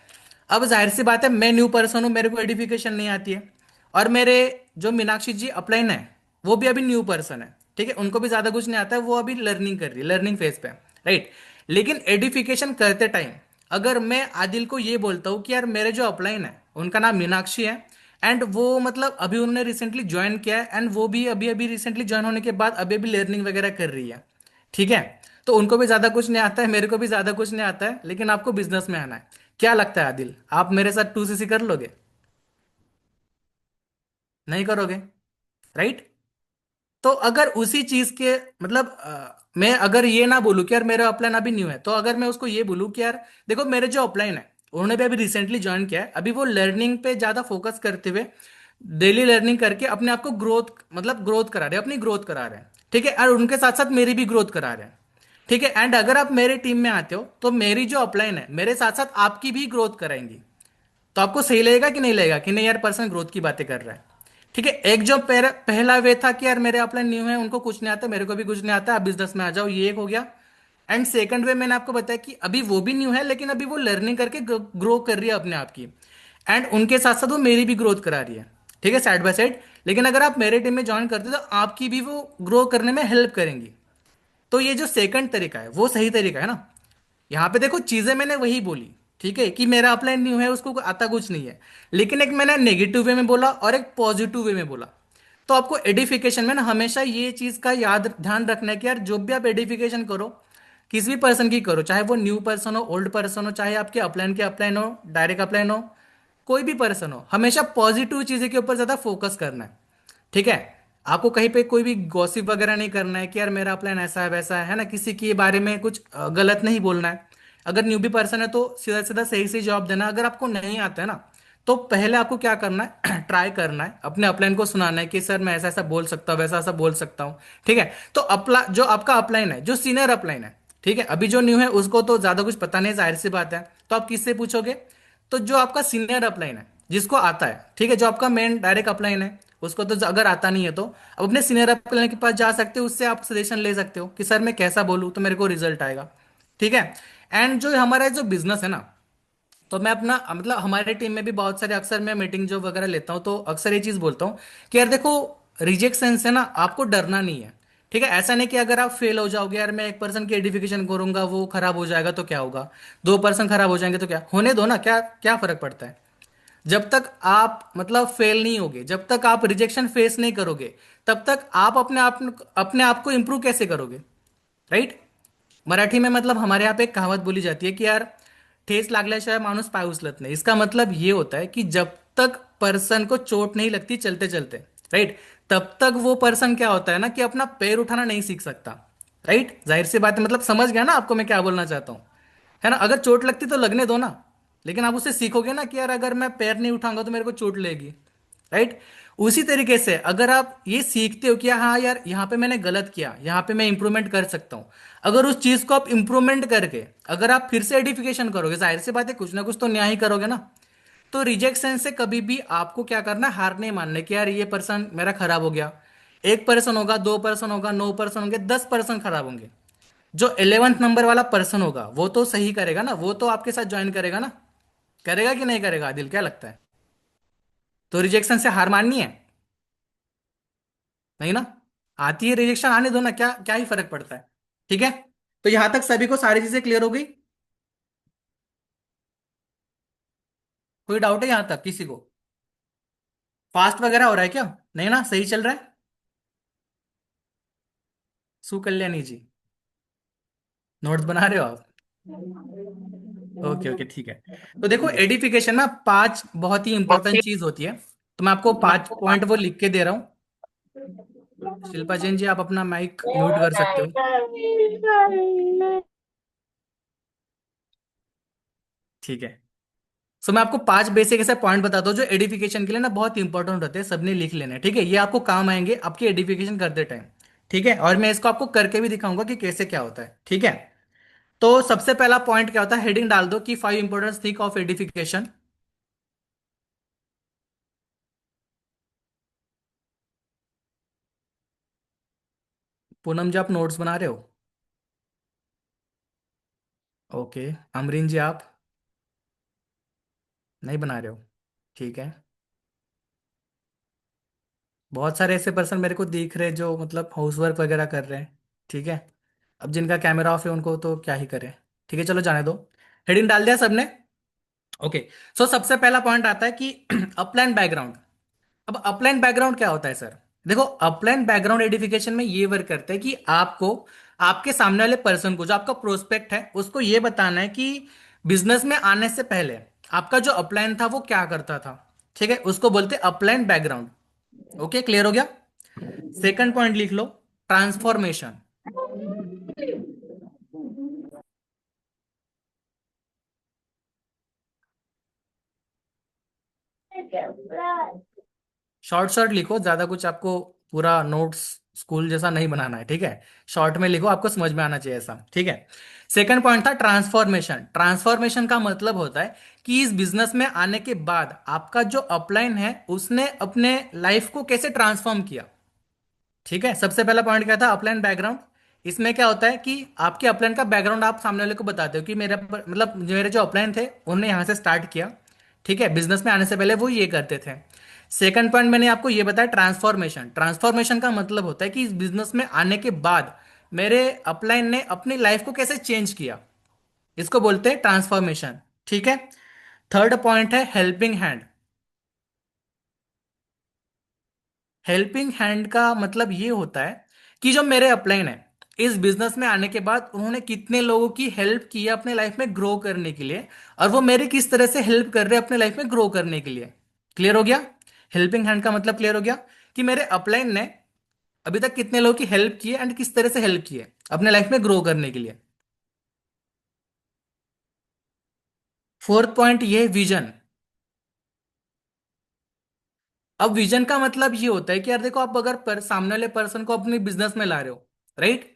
अब जाहिर सी बात है मैं न्यू पर्सन हूँ, मेरे को एडिफिकेशन नहीं आती है, और मेरे जो मीनाक्षी जी अपलाइन है वो भी अभी न्यू पर्सन है, ठीक है। उनको भी ज्यादा कुछ नहीं आता है, वो अभी लर्निंग कर रही है, लर्निंग फेज पे, राइट। लेकिन एडिफिकेशन करते टाइम अगर मैं आदिल को ये बोलता हूँ कि यार मेरे जो अपलाइन है उनका नाम मीनाक्षी है, एंड वो मतलब अभी उन्होंने रिसेंटली ज्वाइन किया है, एंड वो भी अभी अभी रिसेंटली ज्वाइन होने के बाद अभी अभी लर्निंग वगैरह कर रही है, ठीक है। तो उनको भी ज्यादा कुछ नहीं आता है, मेरे को भी ज्यादा कुछ नहीं आता है, लेकिन आपको बिजनेस में आना है। क्या लगता है आदिल, आप मेरे साथ 2cc कर लोगे? नहीं करोगे, राइट। तो अगर उसी चीज के मतलब मैं अगर ये ना बोलूं कि यार मेरा अपलाइन अभी न्यू है, तो अगर मैं उसको ये बोलूं कि यार देखो मेरे जो अपलाइन है उन्होंने भी अभी रिसेंटली ज्वाइन किया है, अभी वो लर्निंग पे ज्यादा फोकस करते हुए डेली लर्निंग करके अपने आप को ग्रोथ मतलब ग्रोथ करा रहे हैं, अपनी ग्रोथ करा रहे हैं, ठीक है, और उनके साथ साथ मेरी भी ग्रोथ करा रहे हैं, ठीक है। एंड अगर आप मेरे टीम में आते हो तो मेरी जो अपलाइन है मेरे साथ साथ आपकी भी ग्रोथ कराएंगी। तो आपको सही लगेगा कि नहीं लगेगा कि नहीं यार पर्सन ग्रोथ की बातें कर रहा है, ठीक है। एक जो पहला वे था कि यार मेरे अपलाइन न्यू है, उनको कुछ नहीं आता, मेरे को भी कुछ नहीं आता, आप बिजनेस में आ जाओ, ये एक हो गया। एंड सेकंड वे मैंने आपको बताया कि अभी वो भी न्यू है लेकिन अभी वो लर्निंग करके ग्रो कर रही है अपने आप की, एंड उनके साथ साथ वो मेरी भी ग्रोथ करा रही है, ठीक है, साइड बाय साइड। लेकिन अगर आप मेरे टीम में ज्वाइन करते हो तो आपकी भी वो ग्रो करने में हेल्प करेंगी। तो ये जो सेकंड तरीका है वो सही तरीका है ना। यहाँ पे देखो चीजें मैंने वही बोली, ठीक है, कि मेरा अपलाइन न्यू है उसको आता कुछ नहीं है, लेकिन एक मैंने नेगेटिव वे में बोला और एक पॉजिटिव वे में बोला। तो आपको एडिफिकेशन में ना हमेशा ये चीज का याद ध्यान रखना है कि यार जब भी आप एडिफिकेशन करो किसी भी पर्सन की करो, चाहे वो न्यू पर्सन हो, ओल्ड पर्सन हो, चाहे आपके अपलाइन के अपलाइन हो, डायरेक्ट अपलाइन हो, कोई भी पर्सन हो, हमेशा पॉजिटिव चीजें के ऊपर ज्यादा फोकस करना है, ठीक है। आपको कहीं पे कोई भी गॉसिप वगैरह नहीं करना है कि यार मेरा प्लान ऐसा है वैसा है ना, किसी के बारे में कुछ गलत नहीं बोलना है। अगर न्यूबी पर्सन है तो सीधा सीधा सही सही जवाब देना है। अगर आपको नहीं आता है ना तो पहले आपको क्या करना है ट्राई करना है, अपने अपलाइन को सुनाना है कि सर मैं ऐसा ऐसा बोल सकता हूँ, वैसा ऐसा बोल सकता हूँ, ठीक है। तो अपला जो आपका अपलाइन है जो सीनियर अपलाइन है, ठीक है, अभी जो न्यू है उसको तो ज्यादा कुछ पता नहीं, जाहिर सी बात है, तो आप किससे पूछोगे? तो जो आपका सीनियर अपलाइन है जिसको आता है, ठीक है, जो आपका मेन डायरेक्ट अपलाइन है उसको तो अगर आता नहीं है तो अब अपने सीनियर अपलाइन के पास जा सकते हो, उससे आप सजेशन ले सकते हो कि सर मैं कैसा बोलूँ तो मेरे को रिजल्ट आएगा, ठीक है। एंड जो हमारा जो बिजनेस है ना, तो मैं अपना मतलब हमारे टीम में भी बहुत सारे अक्सर मैं मीटिंग जो वगैरह लेता हूँ तो अक्सर ये चीज बोलता हूँ कि यार देखो रिजेक्शन से ना आपको डरना नहीं है, ठीक है। ऐसा नहीं कि अगर आप फेल हो जाओगे, यार मैं एक पर्सन की एडिफिकेशन करूंगा वो खराब हो जाएगा तो क्या होगा, दो पर्सन खराब हो जाएंगे तो क्या होने दो ना, क्या क्या फर्क पड़ता है। जब तक आप मतलब फेल नहीं होगे, जब तक आप रिजेक्शन फेस नहीं करोगे, तब तक आप अपने आप को इंप्रूव कैसे करोगे, राइट। मराठी में मतलब हमारे यहाँ पे एक कहावत बोली जाती है कि यार ठेस लागल्याशिवाय माणूस पाय उचलत नहीं। इसका मतलब ये होता है कि जब तक पर्सन को चोट नहीं लगती चलते चलते, राइट, तब तक वो पर्सन क्या होता है ना कि अपना पैर उठाना नहीं सीख सकता, राइट। जाहिर सी बात है, मतलब समझ गया ना आपको मैं क्या बोलना चाहता हूँ, है ना। अगर चोट लगती तो लगने दो ना, लेकिन आप उससे सीखोगे ना कि यार अगर मैं पैर नहीं उठाऊंगा तो मेरे को चोट लगेगी, राइट। उसी तरीके से अगर आप ये सीखते हो कि हाँ यार यहाँ पे मैंने गलत किया, यहाँ पे मैं इंप्रूवमेंट कर सकता हूँ, अगर उस चीज को आप इंप्रूवमेंट करके अगर आप फिर से एडिफिकेशन करोगे, जाहिर सी बात है कुछ ना कुछ तो न्याय ही करोगे ना। तो रिजेक्शन से कभी भी आपको क्या करना है, हार नहीं मानने कि यार ये पर्सन मेरा खराब हो गया। एक पर्सन होगा, दो पर्सन होगा, नौ पर्सन होंगे, 10 पर्सन खराब होंगे, जो 11th नंबर वाला पर्सन होगा वो तो सही करेगा ना, वो तो आपके साथ ज्वाइन करेगा ना, करेगा कि नहीं करेगा आदिल, क्या लगता है? तो रिजेक्शन से हार माननी है? नहीं ना। आती है रिजेक्शन, आने दो ना, क्या क्या ही फर्क पड़ता है, ठीक है। तो यहां तक सभी को सारी चीजें क्लियर हो गई? कोई डाउट है यहां तक किसी को? फास्ट वगैरह हो रहा है क्या? नहीं ना, सही चल रहा है। सुकल्याणी जी, नोट्स बना रहे हो आप? ओके ओके ठीक है। तो देखो एडिफिकेशन में पांच बहुत ही इंपॉर्टेंट चीज होती है, तो मैं आपको 5 पॉइंट वो लिख के दे रहा हूँ। शिल्पा जैन जी आप अपना माइक म्यूट कर सकते हो, ठीक है। सो मैं आपको 5 बेसिक ऐसे पॉइंट बताता हूँ जो एडिफिकेशन के लिए ना बहुत इंपॉर्टेंट होते हैं, सबने लिख लेने हैं, ठीक है, ये आपको काम आएंगे आपकी एडिफिकेशन करते टाइम, ठीक है। और मैं इसको आपको करके भी दिखाऊंगा कि कैसे क्या होता है, ठीक है। तो सबसे पहला पॉइंट क्या होता है, हेडिंग डाल दो कि 5 important thing of edification. Poonam ji आप नोट्स बना रहे हो? ओके। अमरीन जी आप नहीं बना रहे हो, ठीक है। बहुत सारे ऐसे पर्सन मेरे को दिख रहे हैं जो मतलब हाउस वर्क वगैरह कर रहे हैं, ठीक है। अब जिनका कैमरा ऑफ है उनको तो क्या ही करें, ठीक है, चलो जाने दो। हेडिंग डाल दिया सबने? ओके। सो सबसे पहला पॉइंट आता है कि अपलाइन बैकग्राउंड। अब अपलाइन बैकग्राउंड क्या होता है सर? देखो अपलाइन बैकग्राउंड एडिफिकेशन में ये वर्क करता है कि आपको आपके सामने वाले पर्सन को जो आपका प्रोस्पेक्ट है उसको ये बताना है कि बिजनेस में आने से पहले आपका जो अपलाइन था वो क्या करता था, ठीक है, उसको बोलते हैं अपलाइन बैकग्राउंड। ओके, क्लियर हो गया। सेकंड पॉइंट लिख लो, ट्रांसफॉर्मेशन। शॉर्ट शॉर्ट लिखो, ज्यादा कुछ आपको पूरा नोट्स स्कूल जैसा नहीं बनाना है, ठीक है। शॉर्ट में लिखो, आपको समझ में आना चाहिए ऐसा, ठीक है। सेकंड पॉइंट था ट्रांसफॉर्मेशन। ट्रांसफॉर्मेशन का मतलब होता है कि इस बिजनेस में आने के बाद आपका जो अपलाइन है उसने अपने लाइफ को कैसे ट्रांसफॉर्म किया। ठीक है, सबसे पहला पॉइंट क्या था, अपलाइन बैकग्राउंड। इसमें क्या होता है कि आपके अपलाइन का बैकग्राउंड आप सामने वाले को बताते हो कि मतलब मेरे जो अपलाइन थे उन्होंने यहाँ से स्टार्ट किया, ठीक है, बिजनेस में आने से पहले वो ये करते थे। सेकंड पॉइंट मैंने आपको ये बताया, ट्रांसफॉर्मेशन। ट्रांसफॉर्मेशन का मतलब होता है कि इस बिजनेस में आने के बाद मेरे अपलाइन ने अपनी लाइफ को कैसे चेंज किया, इसको बोलते हैं ट्रांसफॉर्मेशन, ठीक है। थर्ड पॉइंट है हेल्पिंग हैंड। हेल्पिंग हैंड का मतलब ये होता है कि जो मेरे अपलाइन है इस बिजनेस में आने के बाद उन्होंने कितने लोगों की हेल्प की है अपने लाइफ में ग्रो करने के लिए, और वो मेरी किस तरह से हेल्प कर रहे हैं अपने लाइफ में ग्रो करने के लिए। क्लियर हो गया। हेल्पिंग हैंड का मतलब क्लियर हो गया कि मेरे अपलाइन ने अभी तक कितने लोगों की हेल्प की है एंड किस तरह से हेल्प की है अपने लाइफ में ग्रो करने के लिए। फोर्थ पॉइंट ये है विजन। अब विजन का मतलब ये होता है कि यार देखो, आप अगर सामने वाले पर्सन को अपने बिजनेस में ला रहे हो, राइट।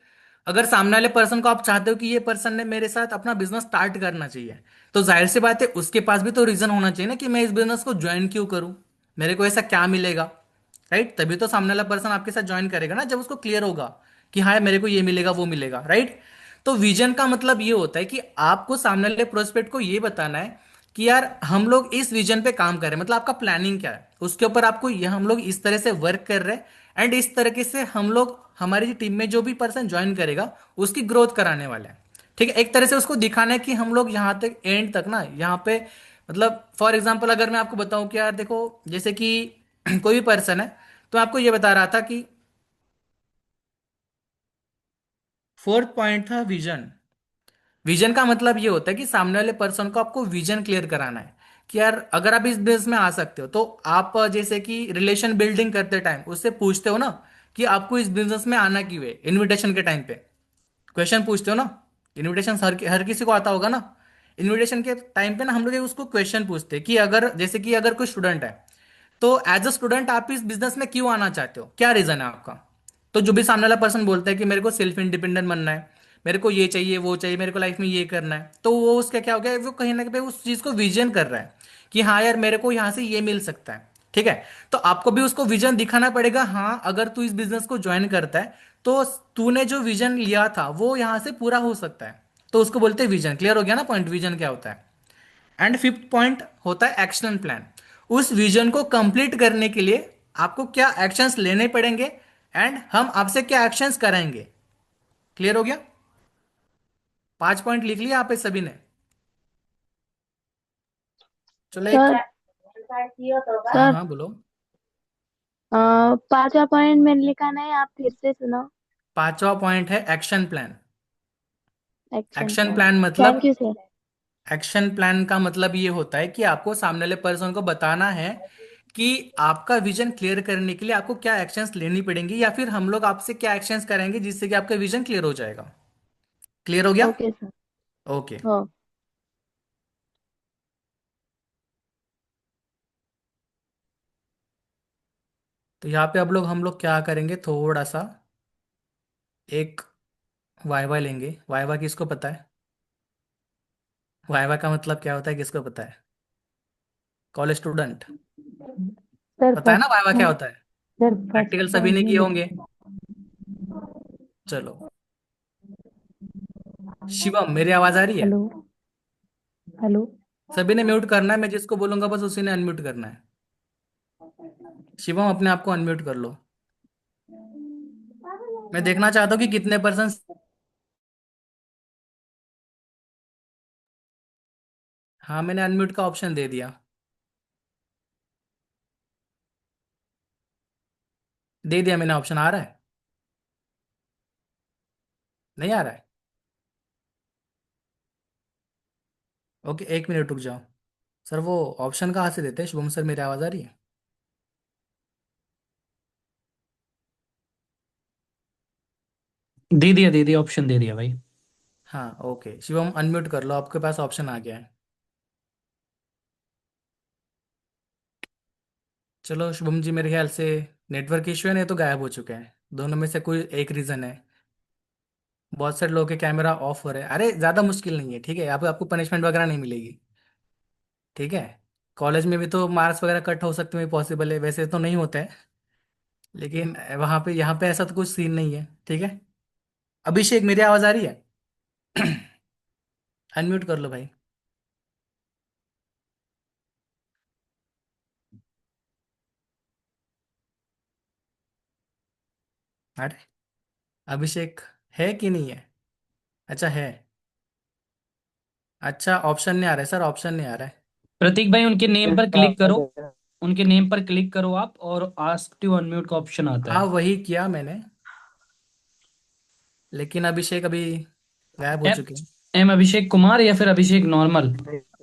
अगर सामने वाले पर्सन को आप चाहते हो कि ये पर्सन ने मेरे साथ अपना बिजनेस स्टार्ट करना चाहिए, तो जाहिर सी बात है उसके पास भी तो रीजन होना चाहिए ना कि मैं इस बिजनेस को ज्वाइन क्यों करूं, मेरे को ऐसा क्या मिलेगा, राइट। तभी तो सामने वाला पर्सन आपके साथ ज्वाइन करेगा ना, जब उसको क्लियर होगा कि हाँ मेरे को ये मिलेगा वो मिलेगा, राइट। तो विजन का मतलब ये होता है कि आपको सामने वाले प्रोस्पेक्ट को ये बताना है कि यार हम लोग इस विजन पे काम कर रहे हैं, मतलब आपका प्लानिंग क्या है उसके ऊपर आपको, ये हम लोग इस तरह से वर्क कर रहे हैं एंड इस तरीके से हम लोग हमारी टीम में जो भी पर्सन ज्वाइन करेगा उसकी ग्रोथ कराने वाले हैं। ठीक है, एक तरह से उसको दिखाना है कि हम लोग यहाँ तक एंड तक ना यहाँ पे, मतलब फॉर एग्जाम्पल अगर मैं आपको बताऊं कि यार देखो, जैसे कि कोई भी पर्सन है, तो मैं आपको ये बता रहा था कि फोर्थ पॉइंट था विजन। विजन का मतलब ये होता है कि सामने वाले पर्सन को आपको विजन क्लियर कराना है कि यार अगर आप इस बिजनेस में आ सकते हो तो आप जैसे कि रिलेशन बिल्डिंग करते टाइम उससे पूछते हो ना कि आपको इस बिजनेस में आना क्यों है, इनविटेशन के टाइम पे क्वेश्चन पूछते हो ना। इनविटेशन हर किसी को आता होगा ना। इनविटेशन के टाइम पे ना हम लोग उसको क्वेश्चन पूछते हैं कि अगर जैसे कि अगर कोई स्टूडेंट है, तो एज अ स्टूडेंट आप इस बिजनेस में क्यों आना चाहते हो, क्या रीजन है आपका। तो जो भी सामने वाला पर्सन बोलता है कि मेरे को सेल्फ इंडिपेंडेंट बनना है, मेरे को ये चाहिए वो चाहिए, मेरे को लाइफ में ये करना है, तो वो उसका क्या हो गया, वो कहीं ना कहीं उस चीज को विजन कर रहा है कि हाँ यार मेरे को यहाँ से ये मिल सकता है। ठीक है, तो आपको भी उसको विजन दिखाना पड़ेगा, हाँ अगर तू इस बिजनेस को ज्वाइन करता है तो तूने जो विजन लिया था वो यहाँ से पूरा हो सकता है। तो उसको बोलते हैं विजन। क्लियर हो गया ना पॉइंट, विजन क्या होता है। एंड फिफ्थ पॉइंट होता है एक्शन प्लान। उस विजन को कंप्लीट करने के लिए आपको क्या एक्शंस लेने पड़ेंगे एंड हम आपसे क्या एक्शंस कराएंगे। क्लियर हो गया। 5 पॉइंट लिख लिया आप सभी ने। चलो एक, सर हाँ सर हाँ बोलो। पांचवा पॉइंट मैंने लिखा नहीं, आप फिर से सुनो। पांचवा पॉइंट है action plan. Action action plan. Plan मतलब, thank you sir. Action plan का मतलब ये होता है कि आपको सामने वाले पर्सन को बताना है कि आपका विजन क्लियर करने के लिए आपको क्या एक्शंस लेनी पड़ेंगी या फिर हम लोग आपसे क्या एक्शंस करेंगे जिससे कि आपका विजन क्लियर हो जाएगा। क्लियर हो गया। Okay sir. ओके। हो। तो यहाँ पे अब लोग हम लोग क्या करेंगे, थोड़ा सा एक वाइवा लेंगे। वाइवा किसको पता है, वाइवा का मतलब क्या होता है किसको पता है, कॉलेज स्टूडेंट। सर पता है ना फर्स्ट वाइवा क्या पॉइंट। होता है। सर फर्स्ट प्रैक्टिकल सभी पॉइंट ने नहीं किए लिखा। होंगे। चलो, शिवम मेरी आवाज आ रही है। हेलो। हेलो। सभी ने म्यूट करना है, मैं जिसको बोलूंगा बस उसी ने अनम्यूट करना है। शिवम अपने आप को अनम्यूट कर लो। मैं देखना चाहता हूँ कि कितने पर्सन। हाँ मैंने अनम्यूट का ऑप्शन दे दिया। दे दिया मैंने ऑप्शन, आ रहा है नहीं आ रहा है। ओके, 1 मिनट रुक जाओ। सर वो ऑप्शन कहाँ से देते हैं शुभम सर, मेरी आवाज आ रही है। दे दिया ऑप्शन दे दिया भाई। हाँ ओके, शिवम अनम्यूट कर लो, आपके पास ऑप्शन आ गया है। चलो शुभम जी, मेरे ख्याल से नेटवर्क इश्यू है, नहीं तो गायब हो चुके हैं। दोनों में से कोई एक रीज़न है। बहुत सारे लोगों के कैमरा ऑफ हो रहे हैं। अरे ज़्यादा मुश्किल नहीं है, ठीक है, आपको आपको पनिशमेंट वगैरह नहीं मिलेगी। ठीक है। कॉलेज में भी तो मार्क्स वगैरह कट हो सकते हैं, पॉसिबल है, वैसे तो नहीं होता है। लेकिन वहाँ पे, यहाँ पे ऐसा तो कुछ सीन नहीं है, ठीक है। अभिषेक, मेरी आवाज़ आ रही है? अनम्यूट कर लो भाई। अरे अभिषेक है कि नहीं है? अच्छा है। अच्छा ऑप्शन नहीं आ रहा है सर, ऑप्शन नहीं आ रहा है। प्रतीक भाई उनके नेम पर क्लिक करो, उनके नेम पर क्लिक करो आप, और आस्क टू अनम्यूट का ऑप्शन आता हाँ है। वही किया मैंने, लेकिन अभिषेक अभी गायब हो एम चुके हैं। एम अभिषेक कुमार या फिर अभिषेक नॉर्मल?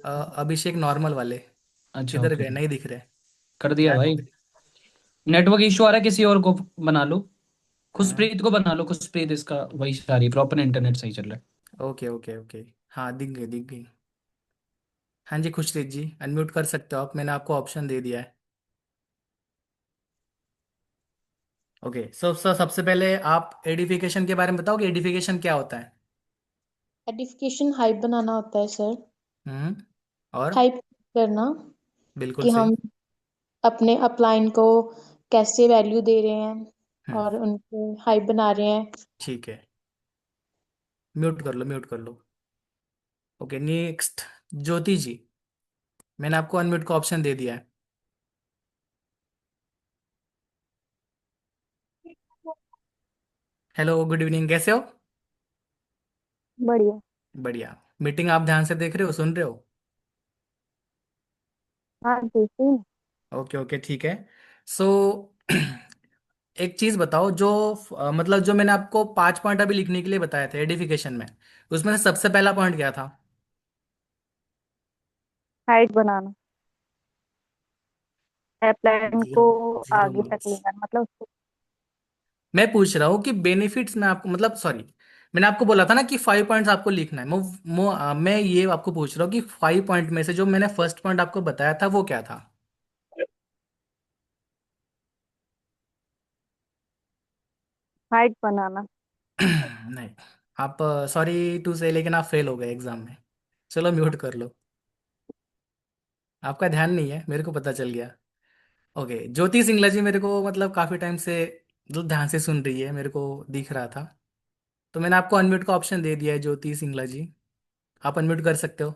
अभिषेक नॉर्मल वाले अच्छा किधर ओके, गए, नहीं दिख रहे, कर दिया गायब हो भाई। गए। नेटवर्क इशू आ रहा है, किसी और को बना लो। हाँ खुशप्रीत को बना लो, खुशप्रीत, इसका वही सारी प्रॉपर इंटरनेट सही चल रहा है। Okay okay okay. हाँ दिख गई, दिख गई। हाँ जी खुशरीत जी, अनम्यूट कर सकते हो आप, मैंने आपको ऑप्शन दे दिया है। ओके सो सर, सबसे पहले आप एडिफिकेशन के बारे में बताओगे, एडिफिकेशन क्या होता है? एडिफिकेशन हाइप बनाना होता है सर। हम्म। और हाइप करना बिल्कुल कि सही। हम अपने अपलाइन को कैसे वैल्यू दे रहे हैं हम्म। और उनको हाइप बना रहे हैं। ठीक है, म्यूट कर लो, म्यूट कर लो। ओके नेक्स्ट, ज्योति जी, मैंने आपको अनम्यूट का ऑप्शन दे दिया है। हेलो गुड इवनिंग, कैसे हो? बढ़िया। बढ़िया। मीटिंग आप ध्यान से देख रहे हो, सुन रहे हो? हाँ देखते हैं। ओके ओके ठीक है। सो एक चीज बताओ, जो मतलब जो मैंने आपको 5 पॉइंट अभी लिखने के लिए बताए थे एडिफिकेशन में, उसमें से सबसे पहला पॉइंट क्या था? हाइट बनाना, अपलाइन को जीरो, जीरो आगे तक ले मार्क्स। जाना, मतलब उसको। मैं पूछ रहा हूँ कि बेनिफिट्स में आपको, मतलब सॉरी, मैंने आपको बोला था ना कि 5 पॉइंट्स आपको लिखना है। मैं ये आपको पूछ रहा हूँ कि 5 पॉइंट में से जो मैंने फर्स्ट पॉइंट आपको बताया था वो क्या था? हाइट बनाना। नहीं, आप सॉरी टू से, लेकिन आप फेल हो गए एग्जाम में। चलो म्यूट कर लो, आपका ध्यान नहीं है, मेरे को पता चल गया। ओके, ज्योति सिंगला जी मेरे को मतलब काफी टाइम से मतलब ध्यान से सुन रही है, मेरे को दिख रहा था। तो मैंने आपको अनम्यूट का ऑप्शन दे दिया है, ज्योति सिंगला जी, आप अनम्यूट कर सकते हो।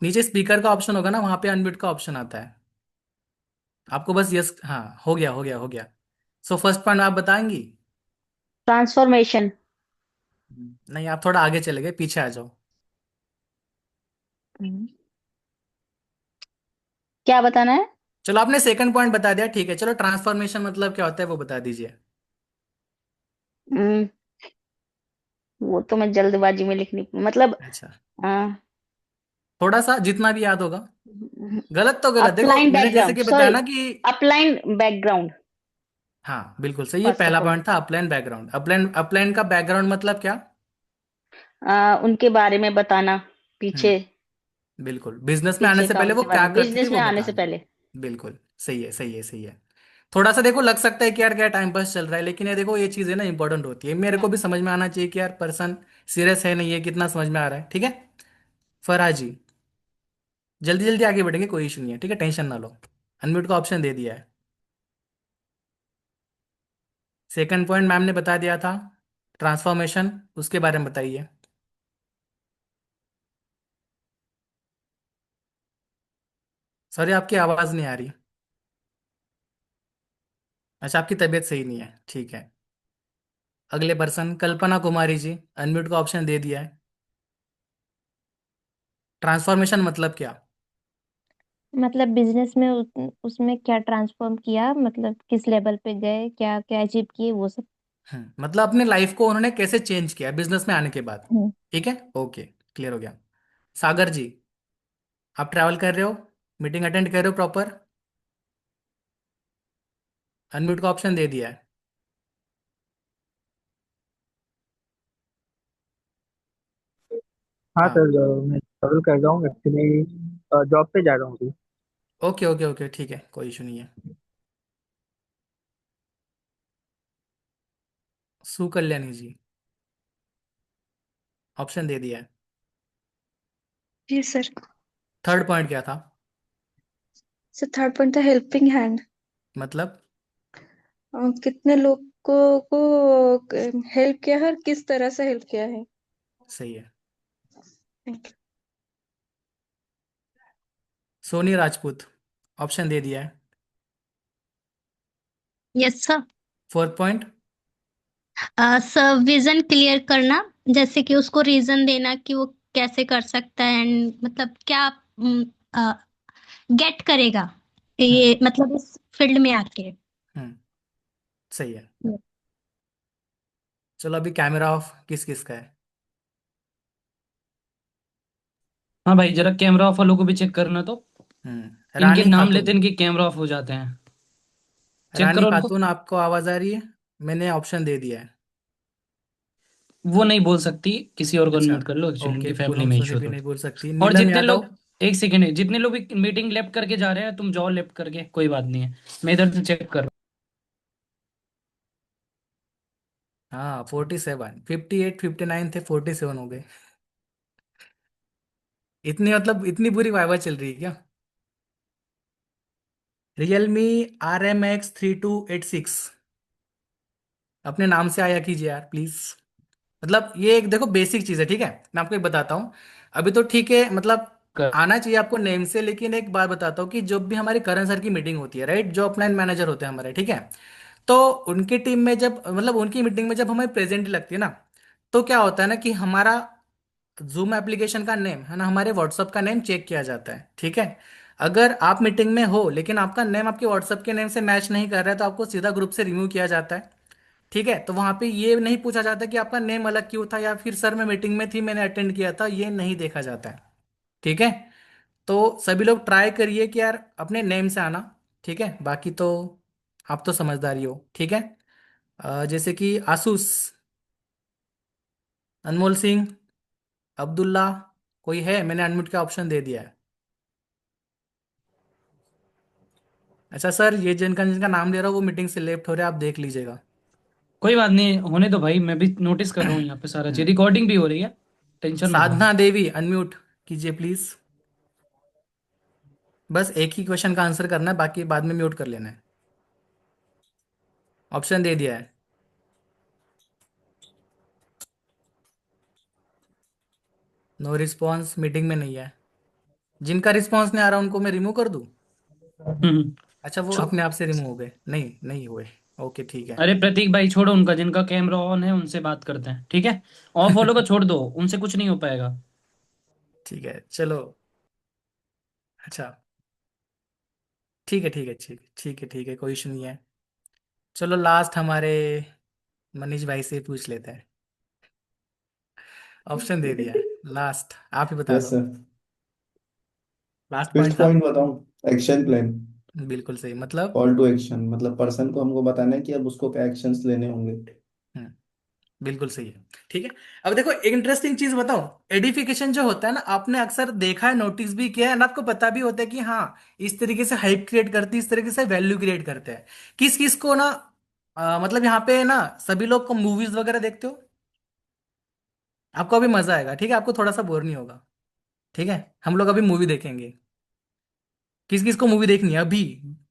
नीचे स्पीकर का ऑप्शन होगा ना, वहां पे अनम्यूट का ऑप्शन आता है। आपको बस यस, हाँ हो गया हो गया हो गया। सो फर्स्ट पॉइंट आप बताएंगी? ट्रांसफॉर्मेशन। नहीं, आप थोड़ा आगे चले गए, पीछे आ जाओ। क्या बताना है? चलो आपने सेकंड पॉइंट बता दिया, ठीक है, चलो ट्रांसफॉर्मेशन मतलब क्या होता है वो बता दीजिए। हम्म, वो तो मैं जल्दबाजी में लिखनी, मतलब अच्छा, थोड़ा सा जितना भी याद होगा। गलत तो गलत, देखो अपलाइन मैंने जैसे बैकग्राउंड, कि बताया सॉरी, ना कि, अपलाइन बैकग्राउंड। हाँ बिल्कुल सही, ये फर्स्ट पहला ऑफ ऑल पॉइंट था, अपलाइन बैकग्राउंड। अपलाइन, अपलाइन का बैकग्राउंड मतलब क्या? उनके बारे में बताना, पीछे, हम्म, बिल्कुल, बिजनेस में आने पीछे से का पहले वो उनके बारे क्या में, करती थी बिजनेस में वो आने से बताना। पहले। बिल्कुल सही है, सही है, सही है। थोड़ा सा देखो लग सकता है कि यार क्या टाइम पास चल रहा है, लेकिन ये देखो ये चीजें ना इंपॉर्टेंट होती है, मेरे को भी समझ में आना चाहिए कि यार पर्सन सीरियस है नहीं है, कितना समझ में आ रहा है, ठीक है। फराज जी, जल्दी जल्दी आगे बढ़ेंगे, कोई इशू नहीं है, ठीक है, टेंशन ना लो। अनम्यूट का ऑप्शन दे दिया है। सेकंड पॉइंट मैम ने बता दिया था, ट्रांसफॉर्मेशन, उसके बारे में बताइए। सॉरी आपकी आवाज नहीं आ रही। अच्छा आपकी तबीयत सही नहीं है, ठीक है। अगले पर्सन, कल्पना कुमारी जी, अनम्यूट का ऑप्शन दे दिया है। ट्रांसफॉर्मेशन मतलब क्या? मतलब बिजनेस में उसमें क्या ट्रांसफॉर्म किया, मतलब किस लेवल पे गए, क्या क्या अचीव किए, वो सब। मतलब अपने लाइफ को उन्होंने कैसे चेंज किया बिजनेस में आने के बाद। हम्म। ठीक है, ओके, क्लियर हो गया। सागर जी, आप ट्रैवल कर रहे हो, मीटिंग अटेंड कर रहे हो प्रॉपर? अनम्यूट का ऑप्शन दे दिया है। हाँ हाँ। सर, मैं ट्रैवल कर रहा हूँ एक्चुअली, जॉब पे जा रहा हूँ अभी। ओके ओके ओके, ठीक है, कोई इशू नहीं है। सुकल्याणी जी, ऑप्शन दे दिया है। जी सर। थर्ड पॉइंट क्या था? सर थर्ड पॉइंट था हेल्पिंग हैंड। मतलब? कितने लोगों को हेल्प किया है और किस तरह से हेल्प किया है। सही है। Thank you. Soni Rajput, option दे दिया है। Yes sir. Fourth point? Sir vision clear करना, जैसे कि उसको रीजन देना कि वो कैसे कर सकता है एंड मतलब क्या गेट करेगा हम्म। ये मतलब इस फील्ड में आके। हम्म। सही है। चलो अभी कैमरा ऑफ किस किस का है? हाँ भाई, जरा कैमरा ऑफ वालों को भी चेक करना तो। इनके रानी नाम लेते खातून। इनके कैमरा ऑफ हो जाते हैं। चेक रानी करो उनको। खातून, आपको आवाज आ रही है? मैंने ऑप्शन दे दिया है। वो नहीं बोल सकती, किसी और को अच्छा। अनम्यूट कर लो, एक्चुअली ओके, उनकी फैमिली पूनम में सोनी इशू है भी थोड़ा। नहीं बोल सकती, और नीलम जितने यादव। लोग, एक सेकेंड, जितने लोग भी मीटिंग लेफ्ट करके जा रहे हैं, तुम जाओ लेफ्ट करके, कोई बात नहीं है। मैं इधर से चेक कर। हाँ, 47, 58, 59 थे, 47 हो गए। इतनी मतलब इतनी बुरी वाइवा चल रही है क्या? रियलमी RMX 3286, अपने नाम से आया कीजिए यार प्लीज। मतलब ये एक देखो बेसिक चीज है, ठीक है, मैं आपको एक बताता हूँ। अभी तो ठीक है, मतलब कर। आना चाहिए आपको नेम से, लेकिन एक बात बताता हूँ कि जब भी हमारी करण सर की मीटिंग होती है, राइट, जो अपलाइन मैनेजर होते हैं हमारे, ठीक है, तो उनकी टीम में जब मतलब उनकी मीटिंग में जब हमें प्रेजेंट लगती है ना, तो क्या होता है ना कि हमारा जूम एप्लीकेशन का नेम है ना, हमारे व्हाट्सअप का नेम चेक किया जाता है, ठीक है। अगर आप मीटिंग में हो लेकिन आपका नेम आपके व्हाट्सअप के नेम से मैच नहीं कर रहा है, तो आपको सीधा ग्रुप से रिमूव किया जाता है, ठीक है। तो वहां पे ये नहीं पूछा जाता कि आपका नेम अलग क्यों था, या फिर सर मैं मीटिंग में थी मैंने अटेंड किया था, ये नहीं देखा जाता है, ठीक है। तो सभी लोग ट्राई करिए कि यार अपने नेम से आना, ठीक है। बाकी तो आप तो समझदारी हो, ठीक है। जैसे कि आसूस, अनमोल सिंह, अब्दुल्ला, कोई है? मैंने अनम्यूट का ऑप्शन दे दिया है। अच्छा सर, ये जिनका जिनका नाम ले रहा हूँ वो मीटिंग से लेफ्ट हो रहे हैं, आप देख लीजिएगा। कोई बात नहीं, होने दो भाई, मैं भी नोटिस कर रहा हूँ यहाँ पे सारा चीज, हम्म। रिकॉर्डिंग भी हो रही है। टेंशन मत लो। साधना देवी, अनम्यूट कीजिए प्लीज। बस एक ही क्वेश्चन का आंसर करना है, बाकी बाद में म्यूट कर लेना है। ऑप्शन दे दिया है। नो रिस्पॉन्स, मीटिंग में नहीं है। जिनका रिस्पॉन्स नहीं आ रहा उनको मैं रिमूव कर दूं? हम्म। अच्छा, वो छो- अपने आप से रिमूव हो गए? नहीं नहीं हुए। ओके, ठीक है। अरे प्रतीक भाई, छोड़ो उनका, जिनका कैमरा ऑन है उनसे बात करते हैं, ठीक है। ऑफ वालों को छोड़ दो, उनसे कुछ नहीं हो पाएगा। ठीक है, चलो। अच्छा, ठीक है ठीक है ठीक है ठीक है ठीक है, कोई इशू नहीं है। चलो लास्ट हमारे मनीष भाई से पूछ लेते हैं। ऑप्शन दे दिया है, लास्ट आप ही बता यस दो। सर। लास्ट फिफ्थ पॉइंट था। पॉइंट बताऊं? Action plan. बिल्कुल सही, मतलब। कॉल टू एक्शन, मतलब पर्सन को हमको बताना है कि अब उसको क्या एक्शंस लेने होंगे। हम्म, बिल्कुल सही है, ठीक है। अब देखो एक इंटरेस्टिंग चीज बताओ। एडिफिकेशन जो होता है ना, आपने अक्सर देखा है, नोटिस भी किया है ना, आपको पता भी होता है कि हाँ इस तरीके से हाइप क्रिएट करती है, इस तरीके से वैल्यू क्रिएट करते हैं। किस किस को ना मतलब यहाँ पे ना सभी लोग को मूवीज वगैरह देखते हो, आपको अभी मजा आएगा, ठीक है, आपको थोड़ा सा बोर नहीं होगा, ठीक है। हम लोग अभी मूवी देखेंगे। किस किस को मूवी देखनी है अभी?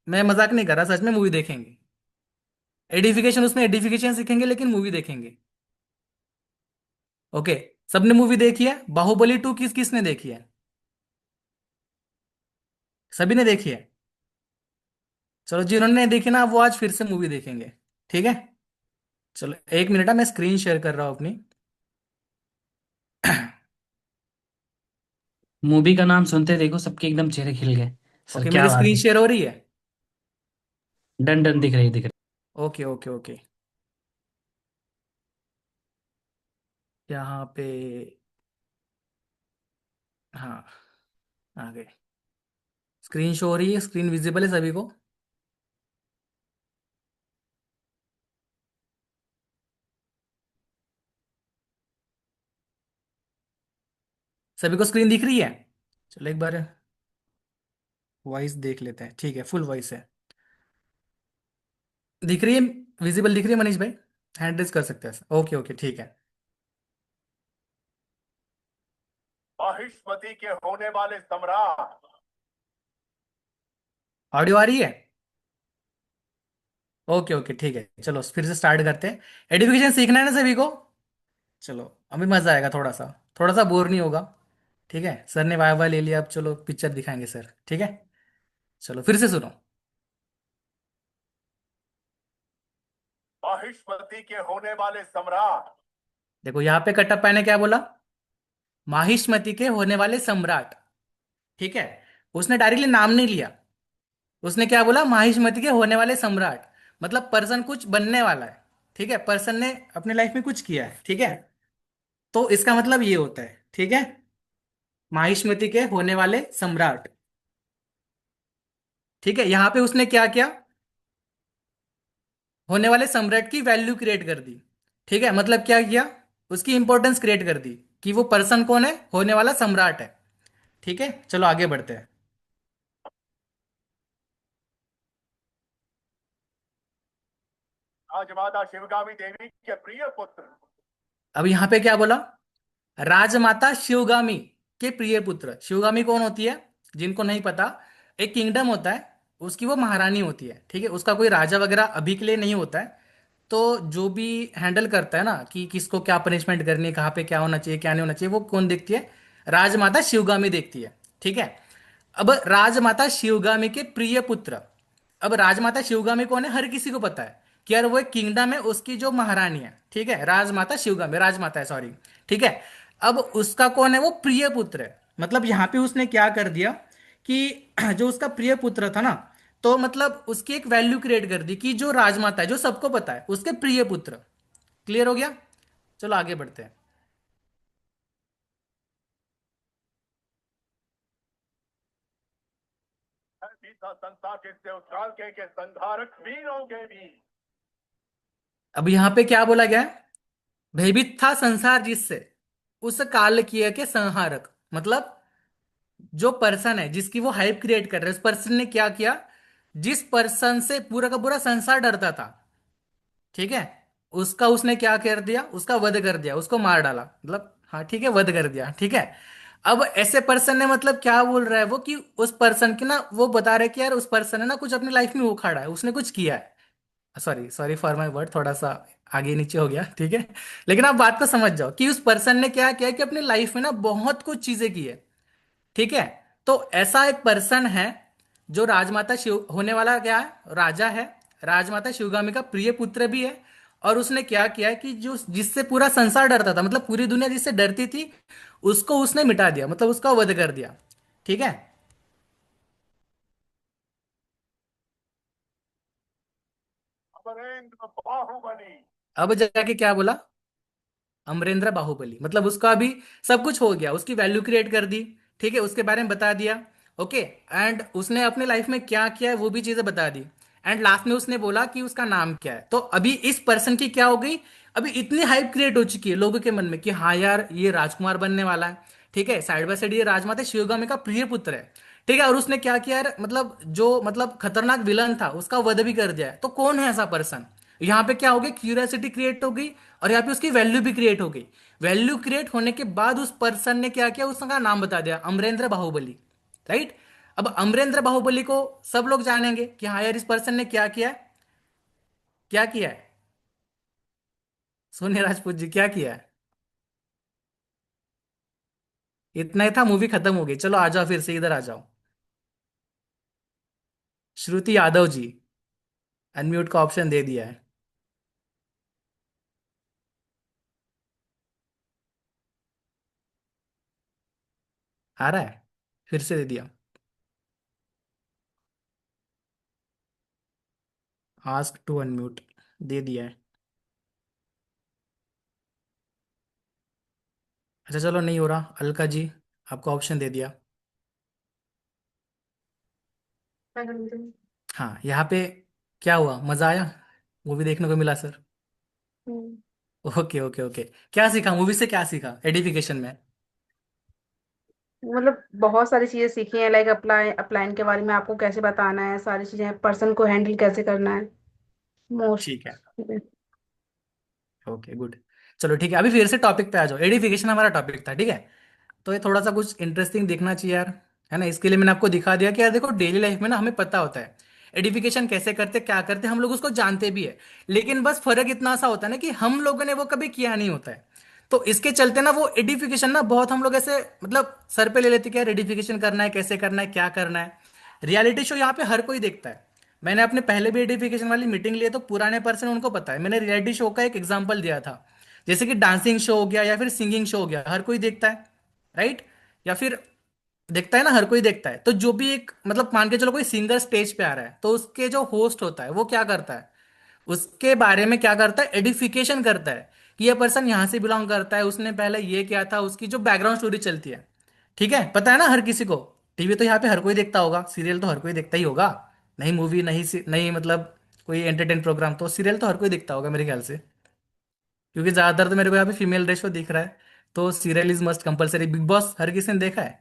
मैं मजाक नहीं कर रहा, सच में मूवी देखेंगे। एडिफिकेशन, उसमें एडिफिकेशन सीखेंगे लेकिन मूवी देखेंगे। ओके। सबने मूवी देखी है? बाहुबली 2 किस किसने देखी है? सभी ने देखी है? चलो जिन्होंने नहीं देखी ना, वो आज फिर से मूवी देखेंगे, ठीक है। चलो एक मिनट, मैं स्क्रीन शेयर कर रहा हूँ अपनी। मूवी का नाम सुनते देखो सबके एकदम चेहरे खिल गए। सर ओके, क्या मेरी बात स्क्रीन है। शेयर हो रही है? डन डन, दिख रही दिख रही। Okay okay okay. यहाँ पे, हाँ, आ गए। स्क्रीन शो हो रही है, स्क्रीन विजिबल है सभी को? सभी को स्क्रीन दिख रही है? चलो एक बार वॉइस देख लेते हैं। ठीक है, फुल वॉइस है। दिख रही है? विजिबल दिख रही है मनीष भाई? हैंड रेज कर सकते हैं। ओके ओके ठीक है। माहिष्मति के होने वाले सम्राट। ऑडियो आ रही है? ओके ओके ठीक है, चलो फिर से स्टार्ट करते हैं। एडुकेशन सीखना है ना सभी को? चलो अभी मजा आएगा, थोड़ा सा बोर नहीं होगा। ठीक है, सर ने वाई वाई ले लिया, अब चलो पिक्चर दिखाएंगे सर। ठीक है, चलो फिर से सुनो। माहिष्मति के होने वाले सम्राट। देखो यहाँ पे कटप्पा ने क्या बोला? माहिष्मति के होने वाले सम्राट। ठीक है, उसने डायरेक्टली नाम नहीं लिया। उसने क्या बोला? माहिष्मति के होने वाले सम्राट। मतलब पर्सन कुछ बनने वाला है। ठीक है, पर्सन ने अपनी लाइफ में कुछ किया है। ठीक है, तो इसका मतलब ये होता है। ठीक है, माहिष्मति के होने वाले सम्राट। ठीक है, यहां पे उसने क्या किया? होने वाले सम्राट की वैल्यू क्रिएट कर दी। ठीक है, मतलब क्या किया? उसकी इंपॉर्टेंस क्रिएट कर दी कि वो पर्सन कौन है? होने वाला सम्राट है। ठीक है, चलो आगे बढ़ते हैं। राजमाता शिवगामी देवी के प्रिय पुत्र। अब यहां पे क्या बोला? राजमाता शिवगामी के प्रिय पुत्र। शिवगामी कौन होती है? जिनको नहीं पता, एक किंगडम होता है, उसकी वो महारानी होती है। ठीक है, उसका कोई राजा वगैरह अभी के लिए नहीं होता है। तो जो भी हैंडल करता है ना कि किसको क्या पनिशमेंट करनी है, कहाँ पे क्या होना चाहिए क्या नहीं होना चाहिए, वो कौन देखती है? राजमाता शिवगामी देखती है। ठीक है, अब राजमाता शिवगामी के प्रिय पुत्र। अब राजमाता शिवगामी कौन है? हर किसी को पता है कि यार वो एक किंगडम है, उसकी जो महारानी है। ठीक है, राजमाता शिवगामी, राजमाता है सॉरी। ठीक है, अब उसका कौन है? वो प्रिय पुत्र है। मतलब यहां पे उसने क्या कर दिया कि जो उसका प्रिय पुत्र था ना, तो मतलब उसकी एक वैल्यू क्रिएट कर दी कि जो राजमाता है, जो सबको पता है, उसके प्रिय पुत्र। क्लियर हो गया? चलो आगे बढ़ते हैं। सीता संता के देवकाल के संधारक वीरों के वीर। अब यहां पे क्या बोला गया है? भयभीत था संसार जिससे, उस काल किए के संहारक। मतलब जो पर्सन है जिसकी वो हाइप क्रिएट कर रहे हैं, उस पर्सन ने क्या किया? जिस पर्सन से पूरा का पूरा संसार डरता था, ठीक है, उसका उसने क्या कर दिया? उसका वध कर दिया, उसको मार डाला। मतलब हाँ ठीक है, वध कर दिया। ठीक है, अब ऐसे पर्सन ने मतलब क्या बोल रहा है वो कि उस पर्सन की ना, वो बता रहे कि यार उस पर्सन ने ना कुछ अपनी लाइफ में उखाड़ा है, उसने कुछ किया है। Sorry sorry for my word, थोड़ा सा आगे नीचे हो गया। ठीक है, लेकिन आप बात को समझ जाओ कि उस पर्सन ने क्या किया कि अपनी लाइफ में ना बहुत कुछ चीजें की है। ठीक है, तो ऐसा एक पर्सन है जो राजमाता शिव होने वाला क्या है? राजा है, राजमाता शिवगामी का प्रिय पुत्र भी है। और उसने क्या किया है कि जो जिससे पूरा संसार डरता था, मतलब पूरी दुनिया जिससे डरती थी, उसको उसने मिटा दिया, मतलब उसका वध कर दिया। ठीक है, अमरेंद्र बाहुबली। अब जाके क्या बोला? अमरेंद्र बाहुबली। मतलब उसका अभी सब कुछ हो गया, उसकी वैल्यू क्रिएट कर दी। ठीक है, उसके बारे में बता दिया। ओके, एंड उसने अपने लाइफ में क्या किया है वो भी चीजें बता दी। एंड लास्ट में उसने बोला कि उसका नाम क्या है। तो अभी इस पर्सन की क्या हो गई? अभी इतनी हाइप क्रिएट हो चुकी है लोगों के मन में कि हाँ यार ये राजकुमार बनने वाला है। ठीक है, साइड बाय साइड ये राजमाता शिवगामी का प्रिय पुत्र है। ठीक है, और उसने क्या किया यार? मतलब जो मतलब खतरनाक विलन था उसका वध भी कर दिया है। तो कौन है ऐसा पर्सन? यहाँ पे क्या हो गया? क्यूरियोसिटी क्रिएट हो गई, और यहाँ पे उसकी वैल्यू भी क्रिएट हो गई। वैल्यू क्रिएट होने के बाद उस पर्सन ने क्या किया? उसका नाम बता दिया, अमरेंद्र बाहुबली। राइट, अब अमरेंद्र बाहुबली को सब लोग जानेंगे कि हाँ यार इस पर्सन ने क्या किया है। क्या किया है? सोनिया राजपूत जी क्या किया है? इतना ही था, मूवी खत्म हो गई। चलो आ जाओ, फिर से इधर आ जाओ। श्रुति यादव जी, अनम्यूट का ऑप्शन दे दिया है। आ रहा है? फिर से दे दिया। आस्क टू अनम्यूट दे दिया है। अच्छा चलो, नहीं हो रहा। अलका जी, आपको ऑप्शन दे दिया। हाँ, यहाँ पे क्या हुआ? मजा आया? मूवी देखने को मिला सर? हम्म। ओके ओके ओके, क्या सीखा मूवी से? क्या सीखा एडिफिकेशन में? मतलब बहुत सारी चीजें सीखी हैं, लाइक अपलाइन के बारे में आपको कैसे बताना है, सारी चीजें, पर्सन को हैंडल कैसे करना है, मोस्ट। ठीक है, ओके गुड। चलो ठीक है, अभी फिर से टॉपिक पे आ जाओ। एडिफिकेशन हमारा टॉपिक था, ठीक है। तो ये थोड़ा सा कुछ इंटरेस्टिंग देखना चाहिए यार, है ना। इसके लिए मैंने आपको दिखा दिया कि यार देखो, डेली लाइफ में ना हमें पता होता है एडिफिकेशन कैसे करते, क्या करते, हम लोग उसको जानते भी है। लेकिन बस फर्क इतना सा होता है ना कि हम लोगों ने वो कभी किया नहीं होता है। तो इसके चलते ना वो एडिफिकेशन ना बहुत हम लोग ऐसे मतलब सर पे ले लेते कि यार एडिफिकेशन करना है, कैसे करना है, क्या करना है। रियलिटी शो यहाँ पे हर कोई देखता है। मैंने अपने पहले भी एडिफिकेशन वाली मीटिंग ली है, तो पुराने पर्सन उनको पता है। मैंने रियलिटी शो का एक एग्जांपल दिया था, जैसे कि डांसिंग शो हो गया या फिर सिंगिंग शो हो गया, हर कोई देखता है, राइट। या फिर देखता है ना, हर कोई देखता है। तो जो भी एक मतलब मान के चलो कोई सिंगर स्टेज पे आ रहा है, तो उसके जो होस्ट होता है वो क्या करता है, उसके बारे में क्या करता है, एडिफिकेशन करता है कि ये पर्सन यहां से बिलोंग करता है, उसने पहले ये किया था, उसकी जो बैकग्राउंड स्टोरी चलती है। ठीक है, पता है ना हर किसी को। टीवी तो यहाँ पे हर कोई देखता होगा, सीरियल तो हर कोई देखता ही होगा। नहीं मूवी, नहीं मतलब कोई एंटरटेन प्रोग्राम, तो सीरियल तो हर कोई देखता होगा मेरे ख्याल से। क्योंकि ज्यादातर तो मेरे को यहाँ पे फीमेल रेशो दिख रहा है, तो serial is must compulsory. Bigg Boss हर किसी ने देखा है।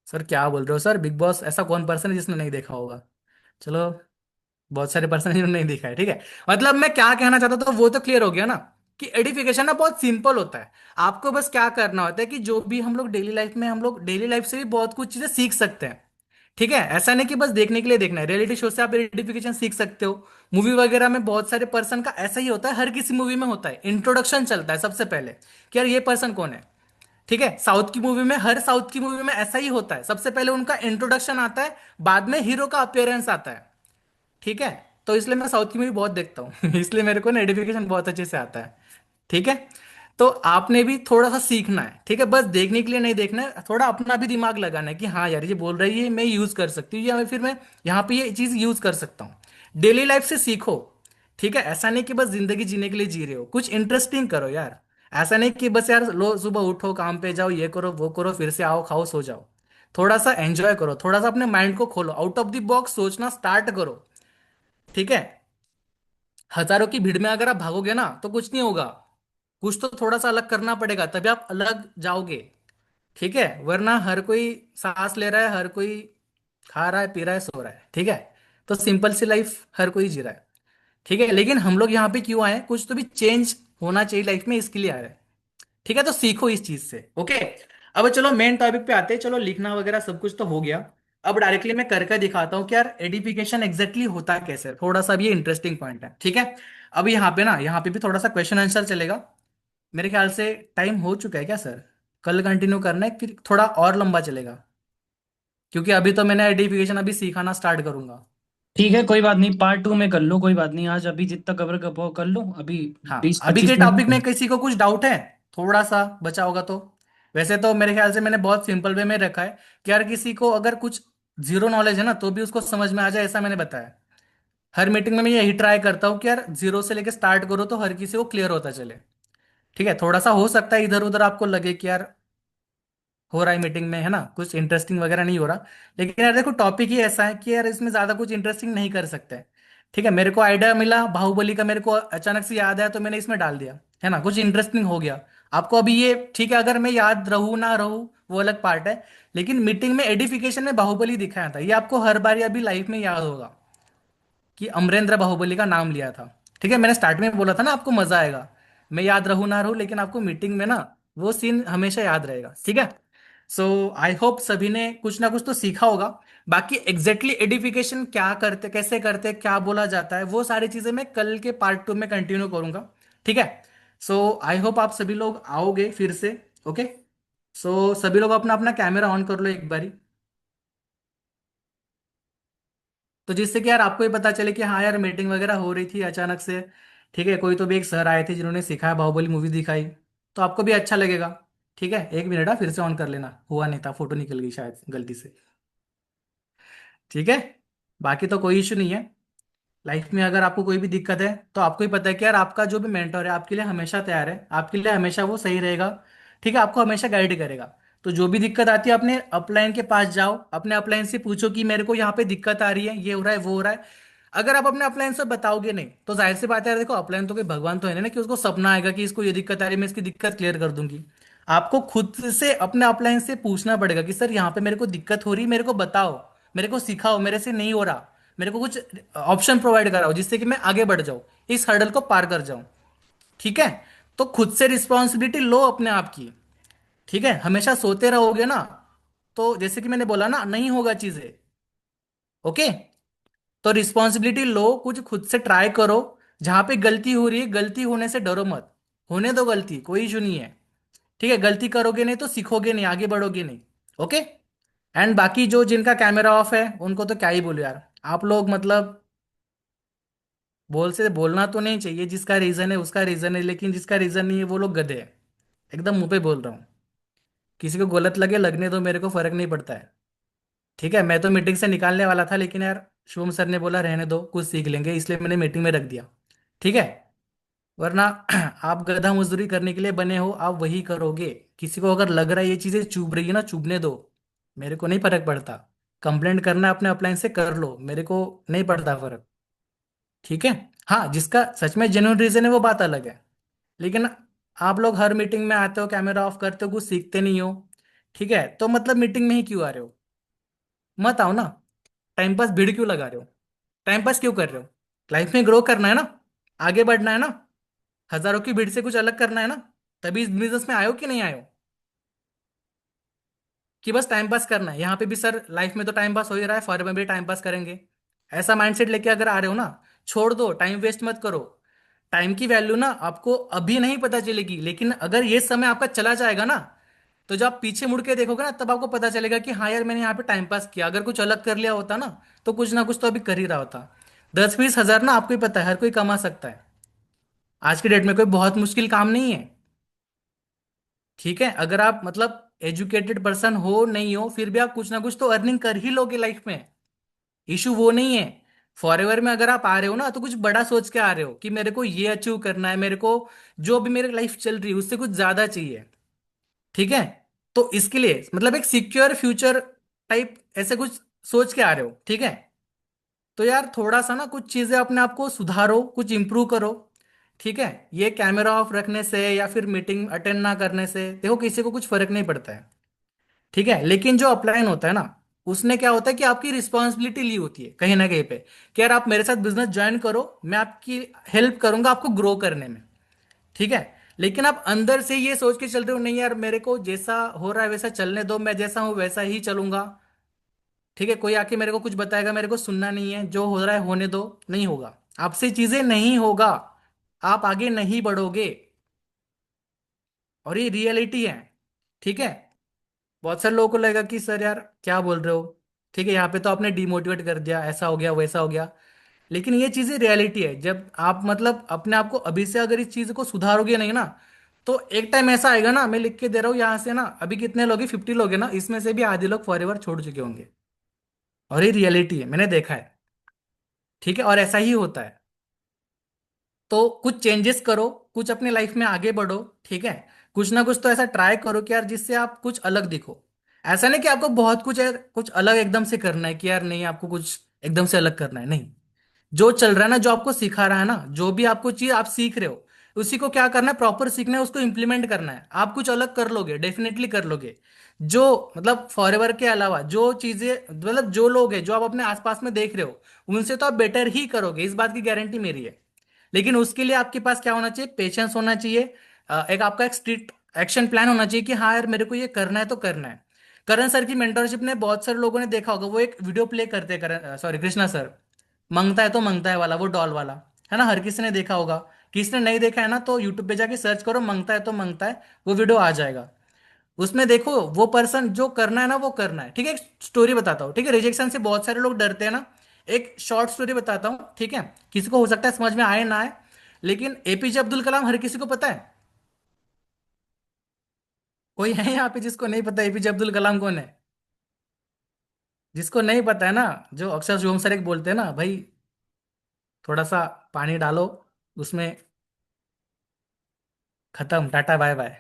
सर क्या बोल रहे हो सर, बिग बॉस ऐसा कौन पर्सन है जिसने नहीं देखा होगा। चलो, बहुत सारे पर्सन जिन्होंने नहीं देखा है, ठीक है। मतलब मैं क्या कहना चाहता था वो तो क्लियर हो गया ना, कि एडिफिकेशन ना बहुत सिंपल होता है। आपको बस क्या करना होता है कि जो भी हम लोग डेली लाइफ में, हम लोग डेली लाइफ से भी बहुत कुछ चीजें सीख सकते हैं। ठीक है, ऐसा नहीं कि बस देखने के लिए देखना है। रियलिटी शो से आप एडिफिकेशन सीख सकते हो। मूवी वगैरह में बहुत सारे पर्सन का ऐसा ही होता है, हर किसी मूवी में होता है। इंट्रोडक्शन चलता है सबसे पहले कि यार ये पर्सन कौन है। ठीक है, साउथ की मूवी में, हर साउथ की मूवी में ऐसा ही होता है, सबसे पहले उनका इंट्रोडक्शन आता है, बाद में हीरो का अपीयरेंस आता है। ठीक है, तो इसलिए मैं साउथ की मूवी बहुत देखता हूँ इसलिए मेरे को नोटिफिकेशन बहुत अच्छे से आता है। ठीक है, तो आपने भी थोड़ा सा सीखना है, ठीक है। बस देखने के लिए नहीं देखना है, थोड़ा अपना भी दिमाग लगाना है कि हाँ यार ये बोल रही है, मैं यूज कर सकती हूँ, या फिर मैं यहाँ पे ये चीज यूज कर सकता हूँ। डेली लाइफ से सीखो। ठीक है, ऐसा नहीं कि बस जिंदगी जीने के लिए जी रहे हो, कुछ इंटरेस्टिंग करो यार। ऐसा नहीं कि बस यार लो सुबह उठो, काम पे जाओ, ये करो वो करो, फिर से आओ खाओ सो जाओ। थोड़ा सा एंजॉय करो, थोड़ा सा अपने माइंड को खोलो, आउट ऑफ द बॉक्स सोचना स्टार्ट करो। ठीक है, हजारों की भीड़ में अगर आप भागोगे ना तो कुछ नहीं होगा। कुछ तो थोड़ा सा अलग करना पड़ेगा, तभी आप अलग जाओगे। ठीक है, वरना हर कोई सांस ले रहा है, हर कोई खा रहा है, पी रहा है, सो रहा है। ठीक है, तो सिंपल सी लाइफ हर कोई जी रहा है। ठीक है, लेकिन हम लोग यहाँ पे क्यों आए, कुछ तो भी चेंज होना चाहिए लाइफ में, इसके लिए आ रहे हैं। ठीक है, तो सीखो इस चीज से, ओके। अब चलो मेन टॉपिक पे आते हैं। चलो लिखना वगैरह सब कुछ तो हो गया। अब डायरेक्टली मैं करके दिखाता हूँ कि यार एडिफिकेशन एग्जैक्टली होता कैसे, थोड़ा सा भी इंटरेस्टिंग पॉइंट है। ठीक है, अब यहाँ पे ना, यहाँ पे भी थोड़ा सा क्वेश्चन आंसर चलेगा। मेरे ख्याल से टाइम हो चुका है क्या सर, कल कंटिन्यू करना है फिर थोड़ा और लंबा चलेगा, क्योंकि अभी तो मैंने एडिफिकेशन अभी सिखाना स्टार्ट करूंगा। ठीक है, कोई बात नहीं, पार्ट 2 में कर लो, कोई बात नहीं, आज अभी जितना कवर कर पाओ कर लो अभी। हाँ, बीस अभी के पच्चीस टॉपिक में मिनट किसी को कुछ डाउट है, थोड़ा सा बचा होगा तो। वैसे तो मेरे ख्याल से मैंने बहुत सिंपल वे में रखा है कि यार किसी को अगर कुछ जीरो नॉलेज है ना, तो भी उसको समझ में आ जाए, ऐसा मैंने बताया। हर मीटिंग में मैं यही ट्राई करता हूँ कि यार जीरो से लेके स्टार्ट करो तो हर किसी को क्लियर होता चले। ठीक है, थोड़ा सा हो सकता है इधर उधर आपको लगे कि यार हो रहा है मीटिंग में, है ना, कुछ इंटरेस्टिंग वगैरह नहीं हो रहा। लेकिन यार देखो, टॉपिक ही ऐसा है कि यार इसमें ज्यादा कुछ इंटरेस्टिंग नहीं कर सकते। ठीक है, मेरे को आइडिया मिला बाहुबली का, मेरे को अचानक से याद आया तो मैंने इसमें डाल दिया, है ना, कुछ इंटरेस्टिंग हो गया। आपको अभी ये ठीक है, अगर मैं याद रहूं ना रहूं वो अलग पार्ट है। लेकिन मीटिंग में एडिफिकेशन में बाहुबली दिखाया था, ये आपको हर बार अभी लाइफ में याद होगा कि अमरेंद्र बाहुबली का नाम लिया था। ठीक है, मैंने स्टार्ट में बोला था ना आपको मजा आएगा। मैं याद रहूं ना रहूं, लेकिन आपको मीटिंग में ना वो सीन हमेशा याद रहेगा। ठीक है, सो आई होप सभी ने कुछ ना कुछ तो सीखा होगा। बाकी एग्जैक्टली एडिफिकेशन क्या करते, कैसे करते, क्या बोला जाता है, वो सारी चीजें मैं कल के पार्ट 2 में कंटिन्यू करूंगा। ठीक है, सो आई होप आप सभी लोग आओगे फिर से। ओके, सो सभी लोग अपना अपना कैमरा ऑन कर लो एक बारी, तो जिससे कि यार आपको ही पता चले कि हाँ यार मीटिंग वगैरह हो रही थी अचानक से। ठीक है, कोई तो भी एक सर आए थे जिन्होंने सिखाया, बाहुबली मूवी दिखाई, तो आपको भी अच्छा लगेगा। ठीक है, एक मिनट, फिर से ऑन कर लेना, हुआ नहीं था, फोटो निकल गई शायद गलती से। ठीक है, बाकी तो कोई इशू नहीं है। लाइफ में अगर आपको कोई भी दिक्कत है तो आपको ही पता है कि यार आपका जो भी मेंटर है आपके लिए हमेशा तैयार है, आपके लिए हमेशा वो सही रहेगा। ठीक है, आपको हमेशा गाइड करेगा। तो जो भी दिक्कत आती है अपने अपलाइन के पास जाओ, अपने अपलाइन से पूछो कि मेरे को यहाँ पे दिक्कत आ रही है, ये हो रहा है वो हो रहा है। अगर आप अपने अपलाइन से बताओगे नहीं तो जाहिर सी बात है यार, देखो अपलाइन तो कोई भगवान तो है नहीं ना कि उसको सपना आएगा कि इसको ये दिक्कत आ रही है मैं इसकी दिक्कत क्लियर कर दूंगी। आपको खुद से अपने अपलाइन से पूछना पड़ेगा कि सर यहाँ पे मेरे को दिक्कत हो रही, मेरे को बताओ, मेरे को सिखाओ, मेरे से नहीं हो रहा, मेरे को कुछ ऑप्शन प्रोवाइड कराओ जिससे कि मैं आगे बढ़ जाऊं, इस हर्डल को पार कर जाऊं। ठीक है। तो खुद से रिस्पॉन्सिबिलिटी लो अपने आप की। ठीक है। हमेशा सोते रहोगे ना, तो जैसे कि मैंने बोला ना, नहीं होगा चीजें। ओके। तो रिस्पॉन्सिबिलिटी लो, कुछ खुद से ट्राई करो। जहां पे गलती हो रही है, गलती होने से डरो मत, होने दो गलती, कोई इशू नहीं है। ठीक है। गलती करोगे नहीं तो सीखोगे नहीं, आगे बढ़ोगे नहीं। ओके। एंड बाकी जो जिनका कैमरा ऑफ है उनको तो क्या ही बोलो यार, आप लोग मतलब बोल से बोलना तो नहीं चाहिए, जिसका रीजन है उसका रीजन है, लेकिन जिसका रीजन नहीं है वो लोग गधे हैं। एकदम मुंह पे बोल रहा हूँ। किसी को गलत लगे लगने दो, मेरे को फर्क नहीं पड़ता है। ठीक है। मैं तो मीटिंग से निकालने वाला था, लेकिन यार शुभम सर ने बोला रहने दो, कुछ सीख लेंगे, इसलिए मैंने मीटिंग में रख दिया। ठीक है। वरना आप गधा मजदूरी करने के लिए बने हो, आप वही करोगे। किसी को अगर लग रहा है ये चीजें चुभ रही है ना, चुभने दो, मेरे को नहीं फर्क पड़ता। कंप्लेंट करना है अपने अपलाइन से कर लो, मेरे को नहीं पड़ता फर्क। ठीक है। हाँ, जिसका सच में जेन्युइन रीजन है वो बात अलग है। लेकिन आप लोग हर मीटिंग में आते हो, कैमरा ऑफ करते हो, कुछ सीखते नहीं हो। ठीक है। तो मतलब मीटिंग में ही क्यों आ रहे हो? मत आओ ना। टाइम पास भीड़ क्यों लगा रहे हो? टाइम पास क्यों कर रहे हो? लाइफ में ग्रो करना है ना, आगे बढ़ना है ना, हजारों की भीड़ से कुछ अलग करना है ना, तभी इस बिजनेस में आयो कि नहीं आयो? कि बस टाइम पास करना है? यहाँ पे भी सर लाइफ में तो टाइम पास हो ही रहा है, फॉरेन में भी टाइम पास करेंगे। ऐसा माइंडसेट लेके अगर आ रहे हो ना, छोड़ दो, टाइम वेस्ट मत करो। टाइम की वैल्यू ना आपको अभी नहीं पता चलेगी, लेकिन अगर ये समय आपका चला जाएगा ना, तो जब आप पीछे मुड़ के देखोगे ना, तब आपको पता चलेगा कि हाँ यार, मैंने यहाँ पे टाइम पास किया। अगर कुछ अलग कर लिया होता ना कुछ तो अभी कर ही रहा होता। 10-20 हजार ना, आपको ही पता है, हर कोई कमा सकता है। आज की डेट में कोई बहुत मुश्किल काम नहीं है। ठीक है। अगर आप मतलब एजुकेटेड पर्सन हो नहीं हो, फिर भी आप कुछ ना कुछ तो अर्निंग कर ही लोगे लाइफ में। इशू वो नहीं है। फॉरएवर में अगर आप आ रहे हो ना, तो कुछ बड़ा सोच के आ रहे हो कि मेरे को ये अचीव करना है, मेरे को जो भी मेरी लाइफ चल रही है उससे कुछ ज्यादा चाहिए। ठीक है। तो इसके लिए मतलब एक सिक्योर फ्यूचर टाइप ऐसे कुछ सोच के आ रहे हो। ठीक है। तो यार थोड़ा सा ना कुछ चीजें अपने आप को सुधारो, कुछ इंप्रूव करो। ठीक है। ये कैमरा ऑफ रखने से या फिर मीटिंग अटेंड ना करने से देखो किसी को कुछ फर्क नहीं पड़ता है। ठीक है। लेकिन जो अपलाइन होता है ना, उसने क्या होता है कि आपकी रिस्पॉन्सिबिलिटी ली होती है कहीं ना कहीं पे, कि यार आप मेरे साथ बिजनेस ज्वाइन करो, मैं आपकी हेल्प करूंगा आपको ग्रो करने में। ठीक है। लेकिन आप अंदर से ये सोच के चल रहे हो, नहीं यार मेरे को जैसा हो रहा है वैसा चलने दो, मैं जैसा हूं वैसा ही चलूंगा। ठीक है। कोई आके मेरे को कुछ बताएगा, मेरे को सुनना नहीं है, जो हो रहा है होने दो, नहीं होगा आपसे, चीजें नहीं होगा, आप आगे नहीं बढ़ोगे। और ये रियलिटी है। ठीक है। बहुत सारे लोगों को लगेगा कि सर यार क्या बोल रहे हो। ठीक है। यहाँ पे तो आपने डिमोटिवेट कर दिया, ऐसा हो गया वैसा हो गया। लेकिन ये चीजें रियलिटी है। जब आप मतलब अपने आप को अभी से अगर इस चीज को सुधारोगे नहीं ना, तो एक टाइम ऐसा आएगा ना, मैं लिख के दे रहा हूँ यहाँ से ना, अभी कितने लोग हैं, 50 लोग हैं ना, इसमें से भी आधे लोग फॉरएवर छोड़ चुके होंगे। और ये रियलिटी है, मैंने देखा है। ठीक है। और ऐसा ही होता है। तो कुछ चेंजेस करो, कुछ अपनी लाइफ में आगे बढ़ो। ठीक है। कुछ ना कुछ तो ऐसा ट्राई करो कि यार जिससे आप कुछ अलग दिखो। ऐसा नहीं कि आपको बहुत कुछ है, कुछ अलग एकदम से करना है, कि यार नहीं आपको कुछ एकदम से अलग करना है, नहीं। जो चल रहा है ना, जो आपको सिखा रहा है ना, जो भी आपको चीज आप सीख रहे हो, उसी को क्या करना है, प्रॉपर सीखना है, उसको इंप्लीमेंट करना है। आप कुछ अलग कर लोगे, डेफिनेटली कर लोगे। जो मतलब फॉरएवर के अलावा जो चीजें, मतलब जो लोग हैं जो आप अपने आसपास में देख रहे हो, उनसे तो आप बेटर ही करोगे, इस बात की गारंटी मेरी है। लेकिन उसके लिए आपके पास क्या होना चाहिए, पेशेंस होना चाहिए। एक आपका एक स्ट्रिक्ट एक्शन प्लान होना चाहिए कि हाँ यार मेरे को ये करना है तो करना है। करण सर की मेंटरशिप ने बहुत सारे लोगों ने देखा होगा, वो एक वीडियो प्ले करते हैं, करण सॉरी कृष्णा सर, मंगता है तो मंगता है वाला, वो डॉल वाला, है ना, हर किसी ने देखा होगा। किसने नहीं देखा है ना, तो यूट्यूब पे जाके सर्च करो मंगता है तो मंगता है, वो वीडियो आ जाएगा। उसमें देखो वो पर्सन जो करना है ना वो करना है। ठीक है। एक स्टोरी बताता हूँ। ठीक है। रिजेक्शन से बहुत सारे लोग डरते हैं ना। एक शॉर्ट स्टोरी बताता हूँ। ठीक है। किसी को हो सकता है समझ में आए ना आए, लेकिन एपीजे अब्दुल कलाम हर किसी को पता है। कोई है यहाँ पे जिसको नहीं पता एपीजे अब्दुल कलाम कौन है? जिसको नहीं पता है ना, जो अक्सर शुभम सर एक बोलते हैं ना, भाई थोड़ा सा पानी डालो उसमें, खत्म, टाटा बाय बाय।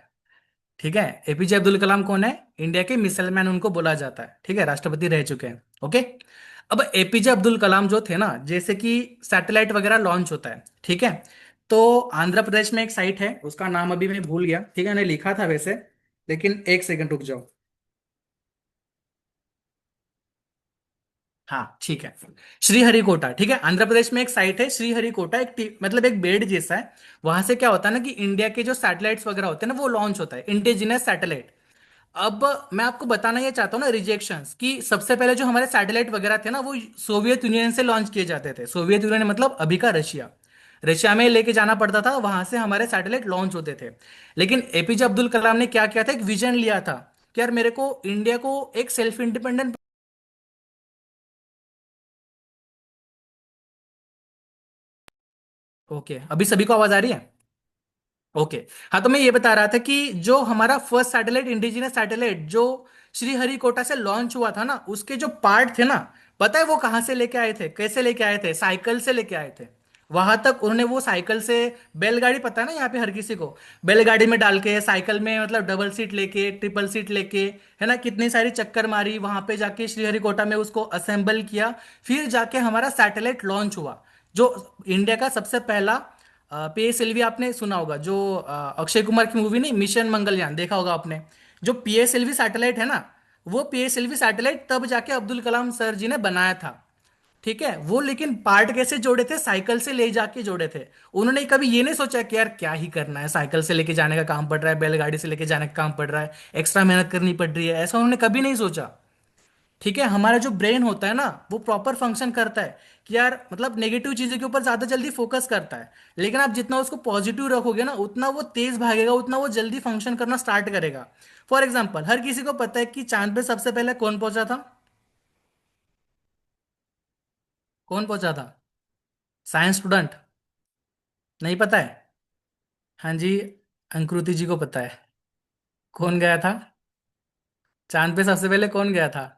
ठीक है। एपीजे अब्दुल कलाम कौन है? इंडिया के मिसाइल मैन उनको बोला जाता है। ठीक है। राष्ट्रपति रह चुके हैं। ओके। अब एपीजे अब्दुल कलाम जो थे ना, जैसे कि सैटेलाइट वगैरह लॉन्च होता है। ठीक है। तो आंध्र प्रदेश में एक साइट है, उसका नाम अभी मैं भूल गया। ठीक है। मैंने लिखा था वैसे, लेकिन एक सेकंड रुक जाओ। हाँ ठीक है। श्रीहरिकोटा, ठीक है, आंध्र प्रदेश में एक साइट है श्रीहरिकोटा, मतलब एक बेड जैसा है। वहां से क्या होता है ना कि इंडिया के जो सैटेलाइट्स वगैरह होते हैं ना वो लॉन्च होता है, इंडिजिनस सैटेलाइट। अब मैं आपको बताना ये चाहता हूँ ना रिजेक्शंस, कि सबसे पहले जो हमारे सैटेलाइट वगैरह थे ना वो सोवियत यूनियन से लॉन्च किए जाते थे। सोवियत यूनियन मतलब अभी का रशिया। रशिया में लेके जाना पड़ता था, वहां से हमारे सैटेलाइट लॉन्च होते थे। लेकिन एपीजे अब्दुल कलाम ने क्या किया था, एक विजन लिया था कि यार मेरे को इंडिया को एक सेल्फ इंडिपेंडेंट। ओके, अभी सभी को आवाज आ रही है? ओके। हाँ, तो मैं ये बता रहा था कि जो हमारा फर्स्ट सैटेलाइट, इंडिजिनस सैटेलाइट जो श्रीहरिकोटा से लॉन्च हुआ था ना, उसके जो पार्ट थे ना, पता है वो कहाँ से लेके आए थे, कैसे लेके आए थे? साइकिल से लेके आए थे। वहां तक उन्होंने वो साइकिल से, बैलगाड़ी पता है ना यहाँ पे हर किसी को, बैलगाड़ी में डाल के साइकिल में, मतलब डबल सीट लेके, ट्रिपल सीट लेके, है ना, कितनी सारी चक्कर मारी वहां पे जाके श्रीहरिकोटा में, उसको असेंबल किया। फिर जाके हमारा सैटेलाइट लॉन्च हुआ, जो इंडिया का सबसे पहला। पीएसएलवी आपने सुना होगा, जो अक्षय कुमार की मूवी, नहीं, मिशन मंगलयान देखा होगा आपने। जो पीएसएलवी सैटेलाइट है ना, वो पीएसएलवी सैटेलाइट तब जाके अब्दुल कलाम सर जी ने बनाया था। ठीक है, वो लेकिन पार्ट कैसे जोड़े थे? साइकिल से ले जाके जोड़े थे। उन्होंने कभी ये नहीं सोचा कि यार क्या ही करना है, साइकिल से लेके जाने का काम पड़ रहा है, बैलगाड़ी से लेके जाने का काम पड़ रहा है, एक्स्ट्रा मेहनत करनी पड़ रही है, ऐसा उन्होंने कभी नहीं सोचा। ठीक है, हमारा जो ब्रेन होता है ना वो प्रॉपर फंक्शन करता है कि यार मतलब नेगेटिव चीजों के ऊपर ज्यादा जल्दी फोकस करता है। लेकिन आप जितना उसको पॉजिटिव रखोगे ना, उतना वो तेज भागेगा, उतना वो जल्दी फंक्शन करना स्टार्ट करेगा। फॉर एग्जाम्पल, हर किसी को पता है कि चांद पे सबसे पहले कौन पहुंचा था? कौन पहुंचा था? Science student? नहीं पता है? हाँ जी, अंकुरुति जी को पता है। कौन गया था चांद पे सबसे पहले? कौन गया था?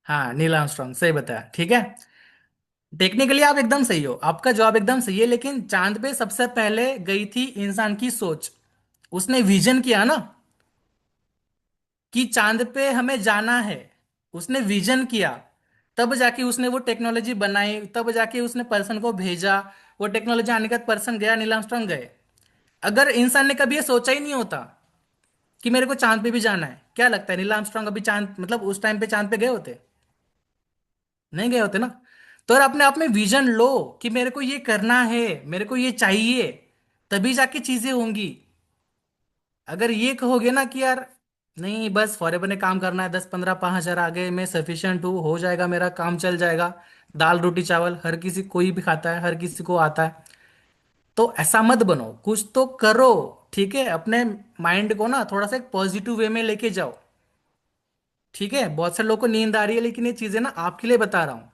हाँ, नील आर्मस्ट्रॉन्ग, सही बताया। ठीक है, टेक्निकली आप एकदम सही हो, आपका जवाब एकदम सही है। लेकिन चांद पे सबसे पहले गई थी इंसान की सोच। उसने विजन किया ना कि चांद पे हमें जाना है, उसने विजन किया, तब जाके उसने वो टेक्नोलॉजी बनाई, तब जाके उसने पर्सन को भेजा। वो टेक्नोलॉजी आने के बाद पर्सन गया, नील आर्मस्ट्रॉन्ग गए। अगर इंसान ने कभी ये सोचा ही नहीं होता कि मेरे को चांद पे भी जाना है, क्या लगता है नील आर्मस्ट्रॉन्ग अभी चांद, मतलब उस टाइम पे चांद पे गए होते? नहीं गए होते ना। तो अगर अपने आप में विजन लो कि मेरे को ये करना है, मेरे को ये चाहिए, तभी जाके चीजें होंगी। अगर ये कहोगे ना कि यार नहीं, बस फॉरएवर ने काम करना है, 10 15 5 हजार आ गए, मैं सफिशिएंट हूँ, हो जाएगा, मेरा काम चल जाएगा, दाल रोटी चावल हर किसी, कोई भी खाता है, हर किसी को आता है, तो ऐसा मत बनो, कुछ तो करो। ठीक है, अपने माइंड को ना थोड़ा सा एक पॉजिटिव वे में लेके जाओ। ठीक है, बहुत से लोगों को नींद आ रही है, लेकिन ये चीजें ना आपके लिए बता रहा हूँ।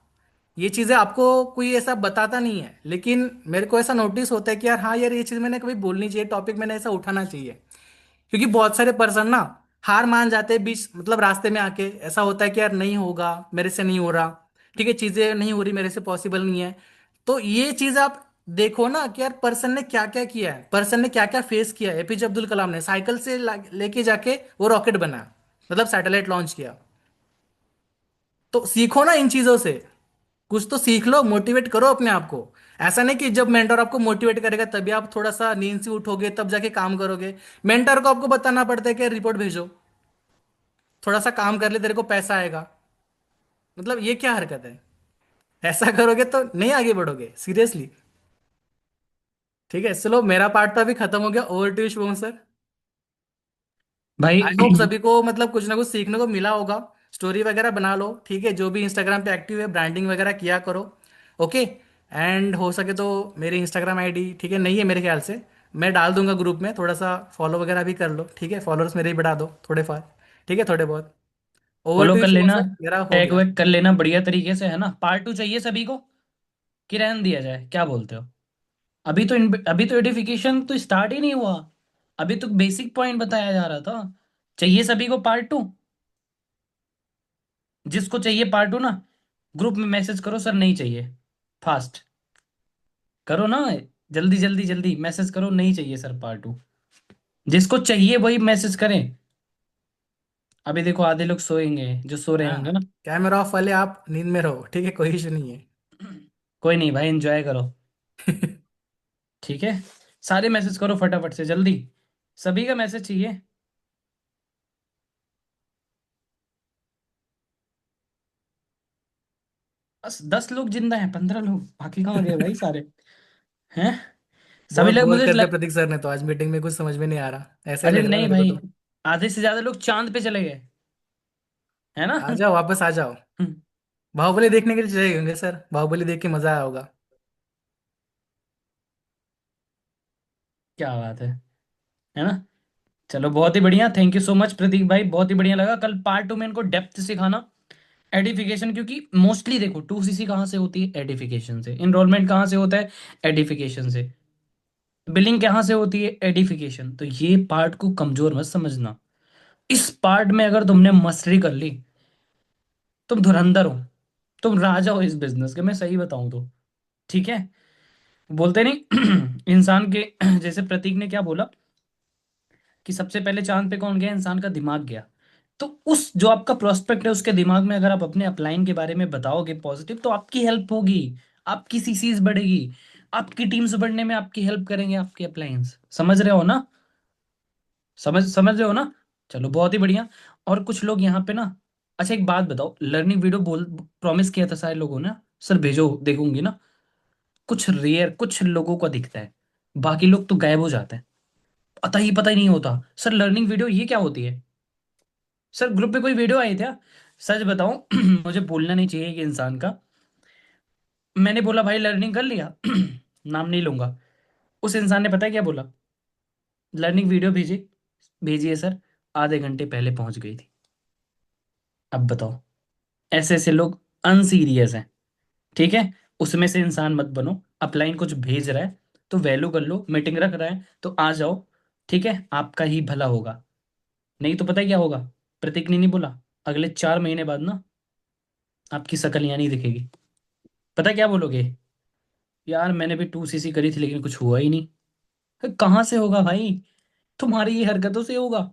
ये चीजें आपको कोई ऐसा बताता नहीं है, लेकिन मेरे को ऐसा नोटिस होता है कि यार हाँ यार, ये चीज मैंने कभी बोलनी चाहिए, टॉपिक मैंने ऐसा उठाना चाहिए। क्योंकि बहुत सारे पर्सन ना हार मान जाते हैं बीच, मतलब रास्ते में आके, ऐसा होता है कि यार नहीं होगा, मेरे से नहीं हो रहा, ठीक है, चीजें नहीं हो रही, मेरे से पॉसिबल नहीं है। तो ये चीज आप देखो ना कि यार पर्सन ने क्या क्या किया है, पर्सन ने क्या क्या फेस किया है। एपीजे अब्दुल कलाम ने साइकिल से लेके जाके वो रॉकेट बनाया, मतलब सैटेलाइट लॉन्च किया। तो सीखो ना इन चीजों से, कुछ तो सीख लो, मोटिवेट करो अपने आप को। ऐसा नहीं कि जब मेंटर आपको मोटिवेट करेगा तभी आप थोड़ा सा नींद से उठोगे, तब जाके काम करोगे। मेंटर को आपको बताना पड़ता है कि रिपोर्ट भेजो, थोड़ा सा काम कर ले, तेरे को पैसा आएगा। मतलब ये क्या हरकत है? ऐसा करोगे तो नहीं आगे बढ़ोगे, सीरियसली। ठीक है, चलो, मेरा पार्ट तो अभी खत्म हो गया, ओवर टू शुभम सर। भाई आई होप सभी को मतलब कुछ ना कुछ सीखने को मिला होगा। स्टोरी वगैरह बना लो, ठीक है, जो भी इंस्टाग्राम पे एक्टिव है ब्रांडिंग वगैरह किया करो। ओके। एंड हो सके तो मेरी इंस्टाग्राम आईडी, ठीक है, नहीं है मेरे ख्याल से, मैं डाल दूंगा ग्रुप में, थोड़ा सा फॉलो वगैरह भी कर लो, ठीक है, फॉलोअर्स मेरे भी बढ़ा दो थोड़े फार, ठीक है, थोड़े बहुत। ओवर फॉलो टू कर शुभम लेना, सर, मेरा हो टैग गया। वैग कर लेना बढ़िया तरीके से, है ना? पार्ट टू चाहिए सभी को कि रहने दिया जाए, क्या बोलते हो? अभी तो एडिफिकेशन तो स्टार्ट ही नहीं हुआ, अभी तो बेसिक पॉइंट बताया जा रहा था। चाहिए सभी को पार्ट टू? जिसको चाहिए पार्ट टू ना, ग्रुप में मैसेज करो, सर नहीं चाहिए, फास्ट करो ना, जल्दी जल्दी जल्दी मैसेज करो, नहीं चाहिए सर पार्ट टू। जिसको चाहिए वही मैसेज करें। अभी देखो आधे लोग सोएंगे, जो सो रहे होंगे हाँ, ना। कैमरा ऑफ वाले आप नींद में रहो, ठीक है, कोई इशू नहीं कोई नहीं भाई, एंजॉय करो। है। ठीक है, सारे मैसेज करो फटाफट से जल्दी, सभी का मैसेज चाहिए। बस 10 लोग जिंदा हैं, 15 लोग, बाकी कहाँ गए भाई सारे? हैं? सभी बहुत लोग बोल मुझे कर दिया प्रतीक सर ने, तो आज मीटिंग में कुछ समझ में नहीं आ रहा, ऐसा ही अरे लग रहा है नहीं मेरे को भाई, तो। आधे से ज्यादा लोग चांद पे चले गए, है ना? आ जाओ, वापस आ जाओ। बाहुबली देखने के लिए चले होंगे सर, बाहुबली देख के मजा आया होगा। क्या बात है ना? चलो बहुत ही बढ़िया, थैंक यू सो मच प्रतीक भाई, बहुत ही बढ़िया लगा। कल पार्ट 2 में इनको डेप्थ सिखाना, एडिफिकेशन, क्योंकि मोस्टली देखो 2cc कहाँ से होती है? एडिफिकेशन से। इनरोलमेंट कहाँ से होता है? एडिफिकेशन से। बिलिंग कहाँ से होती है? एडिफिकेशन। तो ये पार्ट को कमजोर मत समझना, इस पार्ट में अगर तुमने मस्टरी कर ली, तुम धुरंधर हो, तुम राजा हो इस बिजनेस के, मैं सही बताऊं तो। ठीक है, बोलते नहीं इंसान के जैसे प्रतीक ने क्या बोला कि सबसे पहले चांद पे कौन गया? इंसान का दिमाग गया। तो उस जो आपका प्रोस्पेक्ट है उसके दिमाग में अगर आप अपने अपलाइन के बारे में बताओगे पॉजिटिव, तो आपकी हेल्प होगी, आपकी सीसीज बढ़ेगी, आपकी टीम्स बढ़ने में आपकी हेल्प करेंगे आपके अपलाइंस। समझ रहे हो ना? समझ रहे हो ना? चलो बहुत ही बढ़िया। और कुछ लोग यहाँ पे ना, अच्छा एक बात बताओ, लर्निंग वीडियो बोल प्रॉमिस किया था सारे लोगों ने, सर भेजो देखूंगी ना। कुछ रेयर कुछ लोगों को दिखता है, बाकी लोग तो गायब हो जाते हैं, पता ही नहीं होता सर लर्निंग वीडियो ये क्या होती है। सर ग्रुप पे कोई वीडियो आई था, सच बताऊं मुझे बोलना नहीं चाहिए कि इंसान का, मैंने बोला भाई लर्निंग कर लिया नाम नहीं लूंगा, उस इंसान ने पता है क्या बोला? लर्निंग वीडियो भेजिए सर, आधे घंटे पहले पहुंच गई थी। अब बताओ, ऐसे ऐसे लोग अनसीरियस हैं। ठीक है, उसमें से इंसान मत बनो। अपलाइन कुछ भेज रहा है तो वैल्यू कर लो, मीटिंग रख रहा है तो आ जाओ। ठीक है, आपका ही भला होगा, नहीं तो पता है क्या होगा? प्रतीक ने नहीं बोला, अगले 4 महीने बाद ना आपकी शक्ल यहाँ नहीं दिखेगी। पता है क्या बोलोगे? यार मैंने भी 2cc करी थी लेकिन कुछ हुआ ही नहीं। कहाँ से होगा भाई? तुम्हारी ये हरकतों से होगा?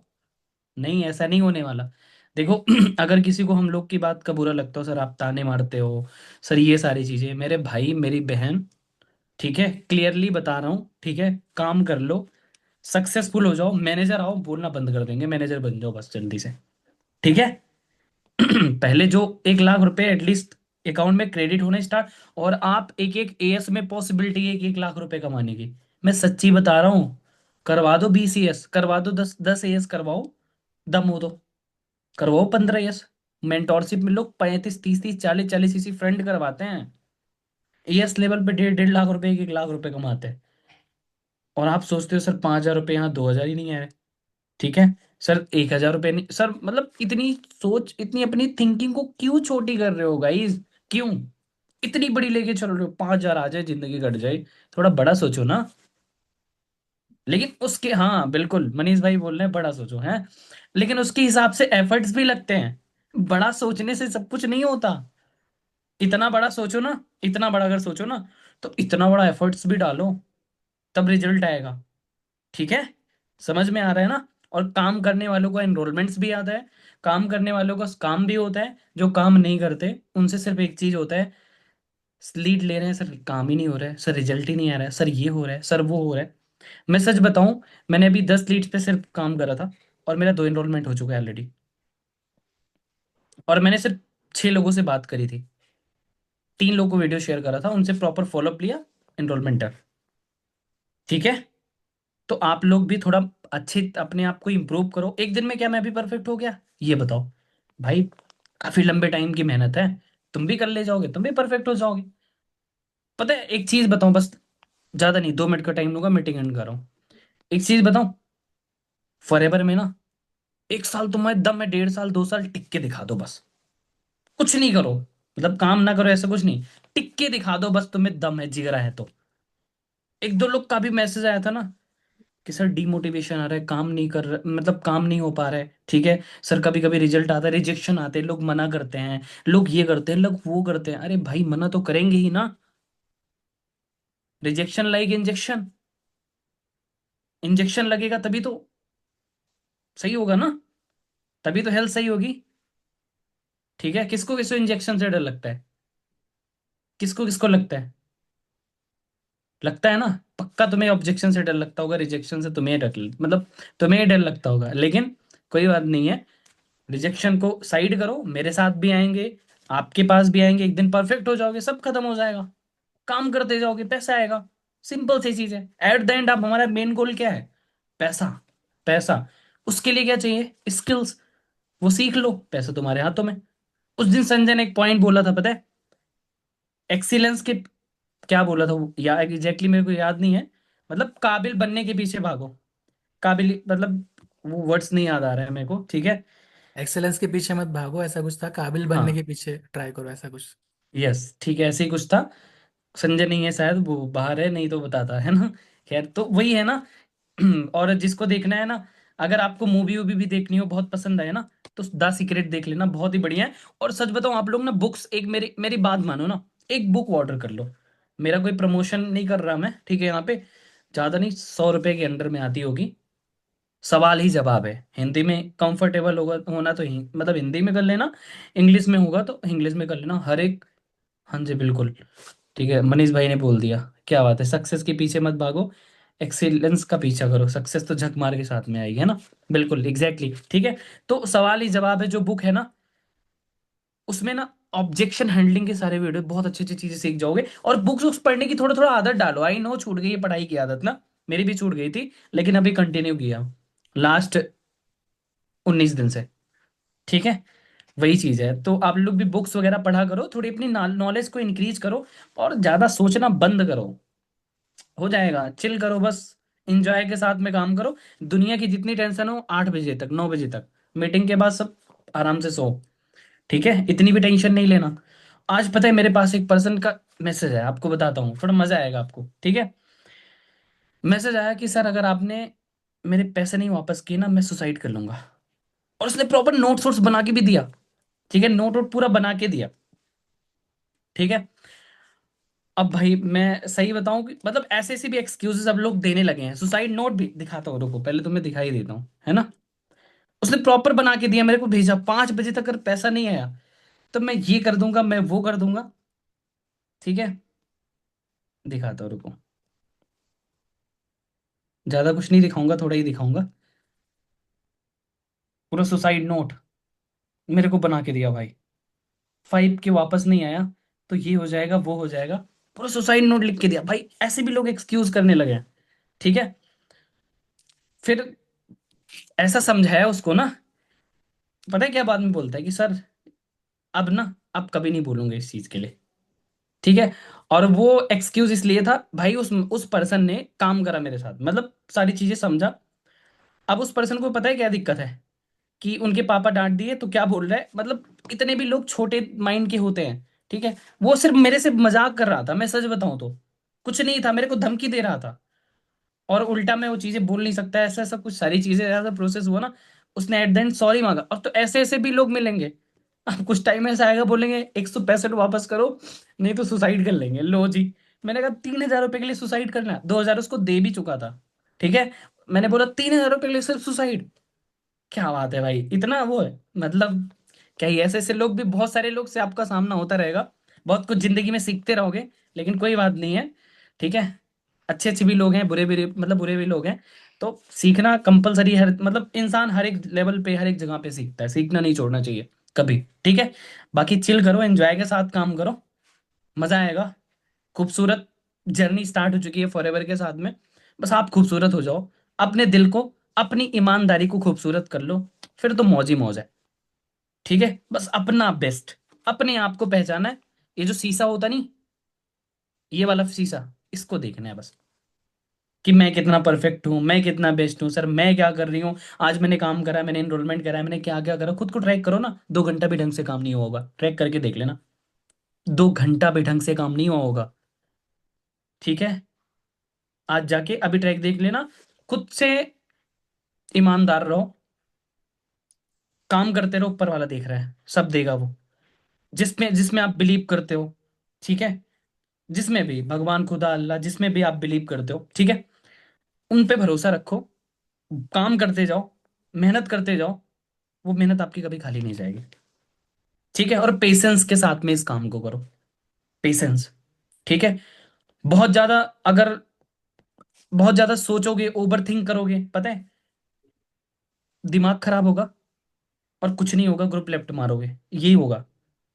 नहीं, ऐसा नहीं होने वाला। देखो अगर किसी को हम लोग की बात का बुरा लगता हो, सर आप ताने मारते हो, सर ये सारी चीजें, मेरे भाई मेरी बहन, ठीक है क्लियरली बता रहा हूँ, ठीक है काम कर लो, सक्सेसफुल हो जाओ, मैनेजर आओ, बोलना बंद कर देंगे, मैनेजर बन जाओ बस जल्दी से। ठीक है पहले जो 1 लाख रुपए एटलीस्ट अकाउंट में क्रेडिट होने स्टार्ट, और आप एक एक एएस में पॉसिबिलिटी है 1 1 लाख रुपए कमाने की, मैं सच्ची बता रहा हूँ। करवा दो 20 एएस, करवा दो 10 10 एएस करवाओ, दम हो तो करवाओ 15 एएस। मेंटोरशिप में लोग 35 30 30 40 40 इसी फ्रेंड करवाते हैं, एएस लेवल पे 1.5 1.5 लाख रुपए 1 1 लाख रुपए कमाते हैं। और आप सोचते हो सर 5,000 रुपये यहाँ 2,000 ही नहीं आए। ठीक है सर, 1,000 रुपये नहीं सर, मतलब इतनी सोच, इतनी अपनी थिंकिंग को क्यों छोटी कर रहे हो गाइस? क्यों इतनी बड़ी लेके चल रहे हो? 5,000 आ जाए जिंदगी कट जाए, थोड़ा बड़ा सोचो ना। लेकिन उसके, हाँ बिल्कुल मनीष भाई बोल रहे हैं बड़ा सोचो है, लेकिन उसके हिसाब से एफर्ट्स भी लगते हैं। बड़ा सोचने से सब कुछ नहीं होता। इतना बड़ा सोचो ना, इतना बड़ा अगर सोचो ना, तो इतना बड़ा एफर्ट्स भी डालो, तब रिजल्ट आएगा। ठीक है, समझ में आ रहा है ना? और काम करने वालों को एनरोलमेंट्स भी आता है, काम करने वालों का काम भी होता है, जो काम नहीं करते उनसे सिर्फ एक चीज होता है, लीड ले रहे हैं सर, काम ही नहीं हो रहा है सर, रिजल्ट ही नहीं आ रहा है सर, ये हो रहा है सर, वो हो रहा है। मैं सच बताऊं, मैंने अभी 10 लीड्स पे सिर्फ काम करा था, और मेरा 2 एनरोलमेंट हो चुका है ऑलरेडी, और मैंने सिर्फ 6 लोगों से बात करी थी, 3 लोगों को वीडियो शेयर करा था, उनसे प्रॉपर फॉलोअप लिया, एनरोलमेंट है। ठीक है, तो आप लोग भी थोड़ा अच्छे अपने आप को इम्प्रूव करो। एक दिन में क्या मैं भी परफेक्ट हो गया ये बताओ भाई? काफी लंबे टाइम की मेहनत है, तुम भी कर ले जाओगे, तुम भी परफेक्ट हो जाओगे। पता है एक चीज बताऊं बस, ज्यादा नहीं, 2 मिनट का टाइम लूंगा, मीटिंग एंड कर रहा हूँ। एक चीज बताऊं, फॉरएवर में ना 1 साल तुम्हारे दम है, 1.5 साल 2 साल टिक के दिखा दो बस, कुछ नहीं करो, मतलब काम ना करो ऐसा कुछ नहीं, टिक के दिखा दो बस, तुम्हें दम है जिगरा है तो। 1 2 लोग का भी मैसेज आया था ना कि सर डिमोटिवेशन आ रहा है, काम नहीं कर रहा, मतलब काम नहीं हो पा रहा है। ठीक है सर, कभी कभी रिजल्ट आता है, रिजेक्शन आते हैं, लोग मना करते हैं, लोग ये करते हैं, लोग वो करते हैं। अरे भाई मना तो करेंगे ही ना, रिजेक्शन लाइक इंजेक्शन, इंजेक्शन लगेगा तभी तो सही होगा ना, तभी तो हेल्थ सही होगी। ठीक है, किसको किसको इंजेक्शन से डर लगता है? किसको किसको लगता है? लगता है ना? पक्का तुम्हें ऑब्जेक्शन से डर लगता होगा, रिजेक्शन से तुम्हें डर, मतलब तुम्हें डर लगता होगा, लेकिन कोई बात नहीं है। रिजेक्शन को साइड करो, मेरे साथ भी आएंगे, आपके पास भी आएंगे, एक दिन परफेक्ट हो जाओगे, सब खत्म हो जाएगा, काम करते जाओगे, पैसा आएगा। सिंपल सी चीज है। एट द एंड आप, हमारा मेन गोल क्या है? पैसा। पैसा। उसके लिए क्या चाहिए? स्किल्स। वो सीख लो, पैसा तुम्हारे हाथों में। उस दिन संजय ने एक पॉइंट बोला था, पता है? एक्सीलेंस के, क्या बोला था वो, या एग्जैक्टली मेरे को याद नहीं है। मतलब काबिल बनने के पीछे भागो। काबिल मतलब, वो वर्ड्स नहीं याद आ रहा है मेरे को, ठीक है। एक्सेलेंस के पीछे मत भागो, ऐसा कुछ था, काबिल बनने हाँ, के पीछे ट्राई करो, ऐसा कुछ। यस, ठीक है, ऐसे ही कुछ था। संजय नहीं है शायद, वो बाहर है, नहीं तो बताता है ना। खैर, तो वही है ना। और जिसको देखना है ना, अगर आपको मूवी वूवी भी देखनी हो, बहुत पसंद आए ना, तो द सीक्रेट देख लेना, बहुत ही बढ़िया है। और सच बताऊं, आप लोग ना बुक्स, एक मेरी मेरी बात मानो ना, एक बुक ऑर्डर कर लो। मेरा कोई प्रमोशन नहीं कर रहा मैं, ठीक है, यहाँ पे ज्यादा नहीं, 100 रुपए के अंडर में आती होगी। सवाल ही जवाब है, हिंदी में कंफर्टेबल होगा होना तो मतलब हिंदी में कर लेना, इंग्लिश में होगा तो इंग्लिश में कर लेना, हर एक। हाँ जी, बिल्कुल। ठीक है, मनीष भाई ने बोल दिया, क्या बात है। सक्सेस के पीछे मत भागो, एक्सीलेंस का पीछा करो, सक्सेस तो झक मार के साथ में आएगी, है ना? बिल्कुल, एग्जैक्टली, ठीक है। तो सवाल ही जवाब है जो बुक है ना, उसमें ना ऑब्जेक्शन हैंडलिंग के सारे वीडियो, बहुत अच्छी अच्छी चीजें सीख जाओगे। और बुक्स बुक्स पढ़ने की थोड़ा थोड़ा आदत डालो। आई नो छूट गई है पढ़ाई की आदत ना, मेरी भी छूट गई थी, लेकिन अभी कंटिन्यू किया लास्ट 19 दिन से, ठीक है। वही चीज है, तो आप लोग भी बुक्स वगैरह पढ़ा करो, थोड़ी अपनी नॉलेज को इंक्रीज करो, और ज्यादा सोचना बंद करो। हो जाएगा, चिल करो बस, इंजॉय के साथ में काम करो। दुनिया की जितनी टेंशन हो, 8 बजे तक, 9 बजे तक, मीटिंग के बाद सब आराम से सो, ठीक है, इतनी भी टेंशन नहीं लेना। आज पता है, मेरे पास एक पर्सन का मैसेज है, आपको बताता हूँ, थोड़ा मजा आएगा आपको, ठीक है। मैसेज आया कि सर, अगर आपने मेरे पैसे नहीं वापस किए ना, मैं सुसाइड कर लूंगा। और उसने प्रॉपर नोट्स वोट्स बना के भी दिया, ठीक है, नोट वोट पूरा बना के दिया, ठीक है। अब भाई मैं सही बताऊं कि मतलब ऐसे ऐसे भी एक्सक्यूजेस अब लोग देने लगे हैं। सुसाइड नोट भी दिखाता हूँ, रुको, पहले तुम्हें दिखाई देता हूँ, है ना। उसने प्रॉपर बना के दिया, मेरे को भेजा, 5 बजे तक अगर पैसा नहीं आया तो मैं ये कर दूंगा, मैं वो कर दूंगा, ठीक है। दिखाता हूँ, रुको, ज्यादा कुछ नहीं दिखाऊंगा, थोड़ा ही दिखाऊंगा। पूरा सुसाइड नोट मेरे को बना के दिया भाई। 5 के वापस नहीं आया तो ये हो जाएगा, वो हो जाएगा, पूरा सुसाइड नोट लिख के दिया भाई। ऐसे भी लोग एक्सक्यूज करने लगे हैं, ठीक है। फिर ऐसा समझाया उसको ना, पता है क्या बाद में बोलता है कि सर, अब ना, अब कभी नहीं बोलूंगा इस चीज के लिए, ठीक है। और वो एक्सक्यूज इसलिए था भाई, उस पर्सन ने काम करा मेरे साथ, मतलब सारी चीजें समझा। अब उस पर्सन को पता है क्या दिक्कत है, कि उनके पापा डांट दिए तो क्या बोल रहा है, मतलब इतने भी लोग छोटे माइंड के होते हैं, ठीक है। वो सिर्फ मेरे से मजाक कर रहा था, मैं सच बताऊं तो कुछ नहीं था, मेरे को धमकी दे रहा था। और उल्टा मैं वो चीजें बोल नहीं सकता, ऐसा ऐसा कुछ सारी चीजें, ऐसा प्रोसेस हुआ ना। उसने एट द एंड सॉरी मांगा, और तो ऐसे ऐसे भी लोग मिलेंगे। अब कुछ टाइम ऐसा आएगा, बोलेंगे 165 वापस करो, नहीं तो सुसाइड कर लेंगे, लो जी। मैंने कहा 3,000 रुपए के लिए सुसाइड करना? 2,000 उसको दे भी चुका था, ठीक है। मैंने बोला 3,000 रुपए के लिए सिर्फ सुसाइड, क्या बात है भाई, इतना वो है मतलब। क्या ही, ऐसे ऐसे लोग भी, बहुत सारे लोग से आपका सामना होता रहेगा। बहुत कुछ जिंदगी में सीखते रहोगे, लेकिन कोई बात नहीं है, ठीक है। अच्छे अच्छे भी लोग हैं, बुरे भी, मतलब बुरे भी लोग हैं। तो सीखना कंपलसरी, हर मतलब इंसान हर एक लेवल पे, हर एक जगह पे सीखता है, सीखना नहीं छोड़ना चाहिए कभी, ठीक है। बाकी चिल करो, एंजॉय के साथ काम करो, मजा आएगा। खूबसूरत जर्नी स्टार्ट हो चुकी है फॉरएवर के साथ में। बस आप खूबसूरत हो जाओ, अपने दिल को, अपनी ईमानदारी को खूबसूरत कर लो, फिर तो मौज ही मौज है, ठीक है। बस अपना बेस्ट, अपने आप को पहचाना है। ये जो शीशा होता नहीं, ये वाला शीशा, इसको देखना है बस, कि मैं कितना परफेक्ट हूँ, मैं कितना बेस्ट हूँ, सर मैं क्या कर रही हूँ। आज मैंने काम करा, मैंने एनरोलमेंट करा, मैंने क्या क्या करा, खुद को ट्रैक करो ना। 2 घंटा भी ढंग से काम नहीं हुआ होगा, ट्रैक करके देख लेना, 2 घंटा भी ढंग से काम नहीं हुआ होगा, ठीक है। आज जाके अभी ट्रैक देख लेना, खुद से ईमानदार रहो, काम करते रहो, ऊपर वाला देख रहा है, सब देगा वो। जिसमें जिसमें आप बिलीव करते हो, ठीक है, जिसमें भी भगवान, खुदा, अल्लाह, जिसमें भी आप बिलीव करते हो, ठीक है, उन पे भरोसा रखो, काम करते जाओ, मेहनत करते जाओ, वो मेहनत आपकी कभी खाली नहीं जाएगी, ठीक है। और पेशेंस के साथ में इस काम को करो, पेशेंस, ठीक है। बहुत ज्यादा अगर बहुत ज्यादा सोचोगे, ओवर थिंक करोगे, पता है दिमाग खराब होगा और कुछ नहीं होगा, ग्रुप लेफ्ट मारोगे, यही होगा।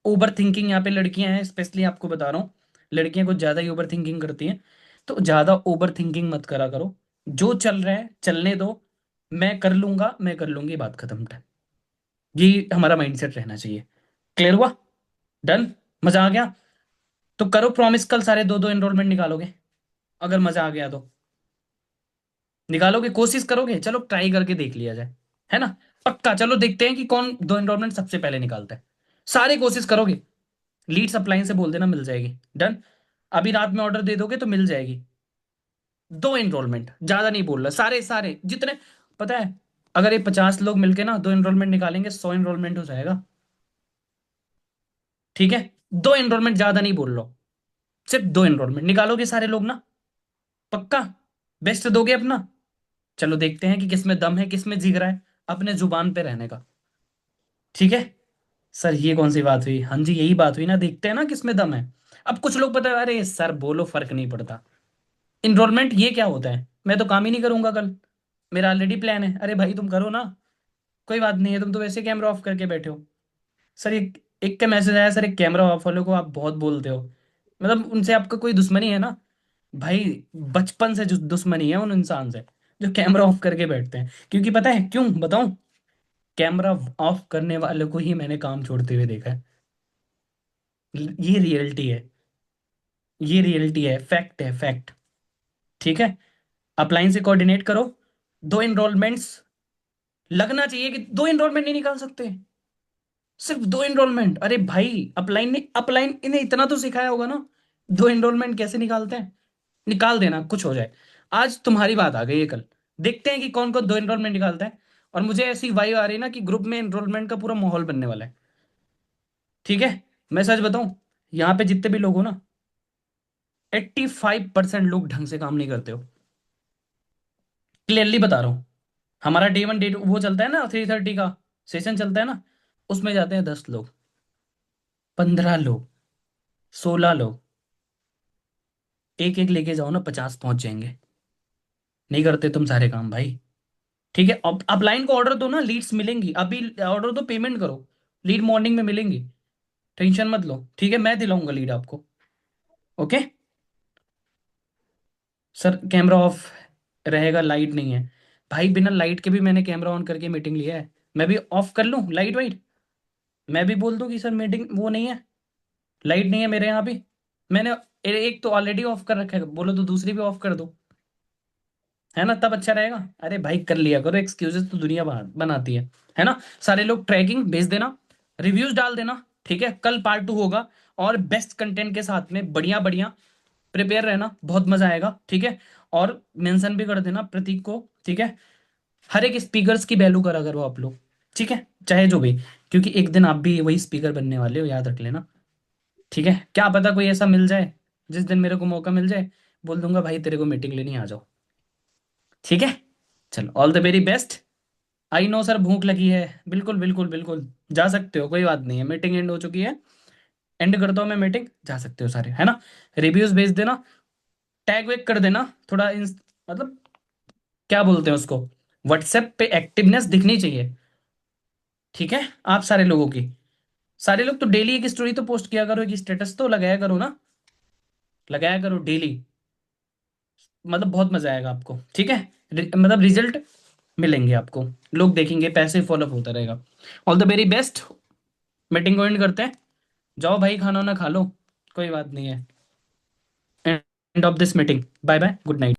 ओवर थिंकिंग यहाँ पे लड़कियां हैं, स्पेशली आपको बता रहा हूँ, लड़कियां कुछ ज्यादा ही ओवर थिंकिंग करती हैं। तो ज्यादा ओवर थिंकिंग मत करा करो, जो चल रहा है चलने दो, मैं कर लूंगा, मैं कर लूंगी, बात खत्म। टाइम, ये हमारा माइंडसेट रहना चाहिए। क्लियर हुआ? डन? मजा आ गया? तो करो प्रॉमिस, कल सारे दो दो एनरोलमेंट निकालोगे, अगर मजा आ गया तो। निकालोगे, कोशिश करोगे, चलो ट्राई करके देख लिया जाए, है ना? पक्का, चलो देखते हैं कि कौन दो एनरोलमेंट सबसे पहले निकालता है। सारे कोशिश करोगे, लीड सप्लाई से बोल देना, मिल जाएगी। डन? अभी रात में ऑर्डर दे दोगे तो मिल जाएगी। दो एनरोलमेंट, ज्यादा नहीं बोल रहा, सारे सारे जितने, पता है अगर ये 50 लोग मिलके ना दो एनरोलमेंट निकालेंगे, 100 एनरोलमेंट हो जाएगा। ठीक है, दो एनरोलमेंट, ज्यादा नहीं बोल रहा हूं, सिर्फ दो एनरोलमेंट निकालोगे सारे लोग ना? पक्का? बेस्ट दोगे अपना? चलो देखते हैं कि किसमें दम है, किसमें जिगरा है अपने जुबान पे रहने का। ठीक है सर, ये कौन सी बात हुई? हाँ जी, यही बात हुई ना, देखते हैं ना किसमें दम है। अब कुछ लोग पता है, अरे सर बोलो, फर्क नहीं पड़ता। इनरोलमेंट ये क्या होता है? मैं तो काम ही नहीं करूंगा कल, मेरा ऑलरेडी प्लान है। अरे भाई तुम करो ना, कोई बात नहीं है, तुम तो वैसे कैमरा ऑफ करके बैठे हो। सर एक का मैसेज आया, सर एक कैमरा ऑफ वालों को आप बहुत बोलते हो, मतलब उनसे आपका कोई दुश्मनी है ना? भाई बचपन से जो दुश्मनी है उन इंसान से जो कैमरा ऑफ करके बैठते हैं। क्योंकि पता है क्यों बताऊं? कैमरा ऑफ करने वाले को ही मैंने काम छोड़ते हुए देखा है। ये रियलिटी है, ये रियलिटी है, फैक्ट है, फैक्ट। ठीक है, अपलाइन से कोऑर्डिनेट करो, दो एनरोलमेंट्स लगना चाहिए कि दो एनरोलमेंट नहीं निकाल सकते? सिर्फ दो एनरोलमेंट? अरे भाई अपलाइन इन्हें इतना तो सिखाया होगा ना, दो एनरोलमेंट कैसे निकालते हैं। निकाल देना, कुछ हो जाए। आज तुम्हारी बात आ गई है, कल देखते हैं कि कौन कौन दो एनरोलमेंट निकालता है। और मुझे ऐसी वाइब आ रही है ना कि ग्रुप में एनरोलमेंट का पूरा माहौल बनने वाला है। ठीक है, मैं सच बताऊं, यहाँ पे जितने भी लोग हो ना, 85% लोग ढंग से काम नहीं करते हो। क्लियरली बता रहा हूँ। हमारा डे वन डे वो चलता है ना, 3:30 का सेशन चलता है ना, उसमें जाते हैं 10 लोग, 15 लोग, 16 लोग। एक एक लेके जाओ ना, 50 पहुंच जाएंगे। नहीं करते तुम सारे काम भाई। ठीक है, अब अपलाइन को ऑर्डर दो ना, लीड्स मिलेंगी। अभी ऑर्डर दो, पेमेंट करो, लीड मॉर्निंग में मिलेंगी, टेंशन मत लो। ठीक है, मैं दिलाऊंगा लीड आपको। ओके सर, कैमरा ऑफ रहेगा, लाइट नहीं है। भाई बिना लाइट के भी मैंने कैमरा ऑन करके मीटिंग लिया है। मैं भी ऑफ कर लूँ लाइट वाइट? मैं भी बोल दूं कि सर मीटिंग वो नहीं है, लाइट नहीं है मेरे यहाँ भी? मैंने एक तो ऑलरेडी ऑफ कर रखा है, बोलो तो दूसरी भी ऑफ कर दो, है ना? तब अच्छा रहेगा। अरे भाई कर लिया करो, एक्सक्यूजेस तो दुनिया बनाती है ना? सारे लोग ट्रैकिंग भेज देना, रिव्यूज डाल देना। ठीक है, कल पार्ट 2 होगा, और बेस्ट कंटेंट के साथ में, बढ़िया बढ़िया प्रिपेयर रहना, बहुत मजा आएगा। ठीक है, और मेंशन भी कर देना प्रतीक को। ठीक है, हर एक स्पीकर्स की वैल्यू करा करो आप लोग। ठीक है, चाहे जो भी, क्योंकि एक दिन आप भी वही स्पीकर बनने वाले हो, याद रख लेना। ठीक है, क्या पता कोई ऐसा मिल जाए, जिस दिन मेरे को मौका मिल जाए, बोल दूंगा भाई तेरे को मीटिंग लेनी, आ जाओ। ठीक है, चलो, all the very best. I know sir, भूख लगी है, बिल्कुल बिल्कुल बिल्कुल, जा सकते हो, कोई बात नहीं है, मीटिंग एंड हो चुकी है, एंड करता हूँ मैं मीटिंग, जा सकते हो सारे, है ना? रिव्यूज भेज देना, टैग वैग कर देना थोड़ा, मतलब क्या बोलते हैं उसको, व्हाट्सएप पे एक्टिवनेस दिखनी चाहिए। ठीक है, आप सारे लोगों की, सारे लोग तो डेली एक स्टोरी तो पोस्ट किया करो, एक स्टेटस तो लगाया करो ना, लगाया करो डेली, मतलब बहुत मजा आएगा आपको। ठीक है, मतलब रिजल्ट मिलेंगे आपको, लोग देखेंगे, पैसे फॉलोअप होता रहेगा। All the very best. Meeting को एंड करते हैं, जाओ भाई, खाना वाना खा लो, कोई बात नहीं है। End of this meeting, bye bye, good night.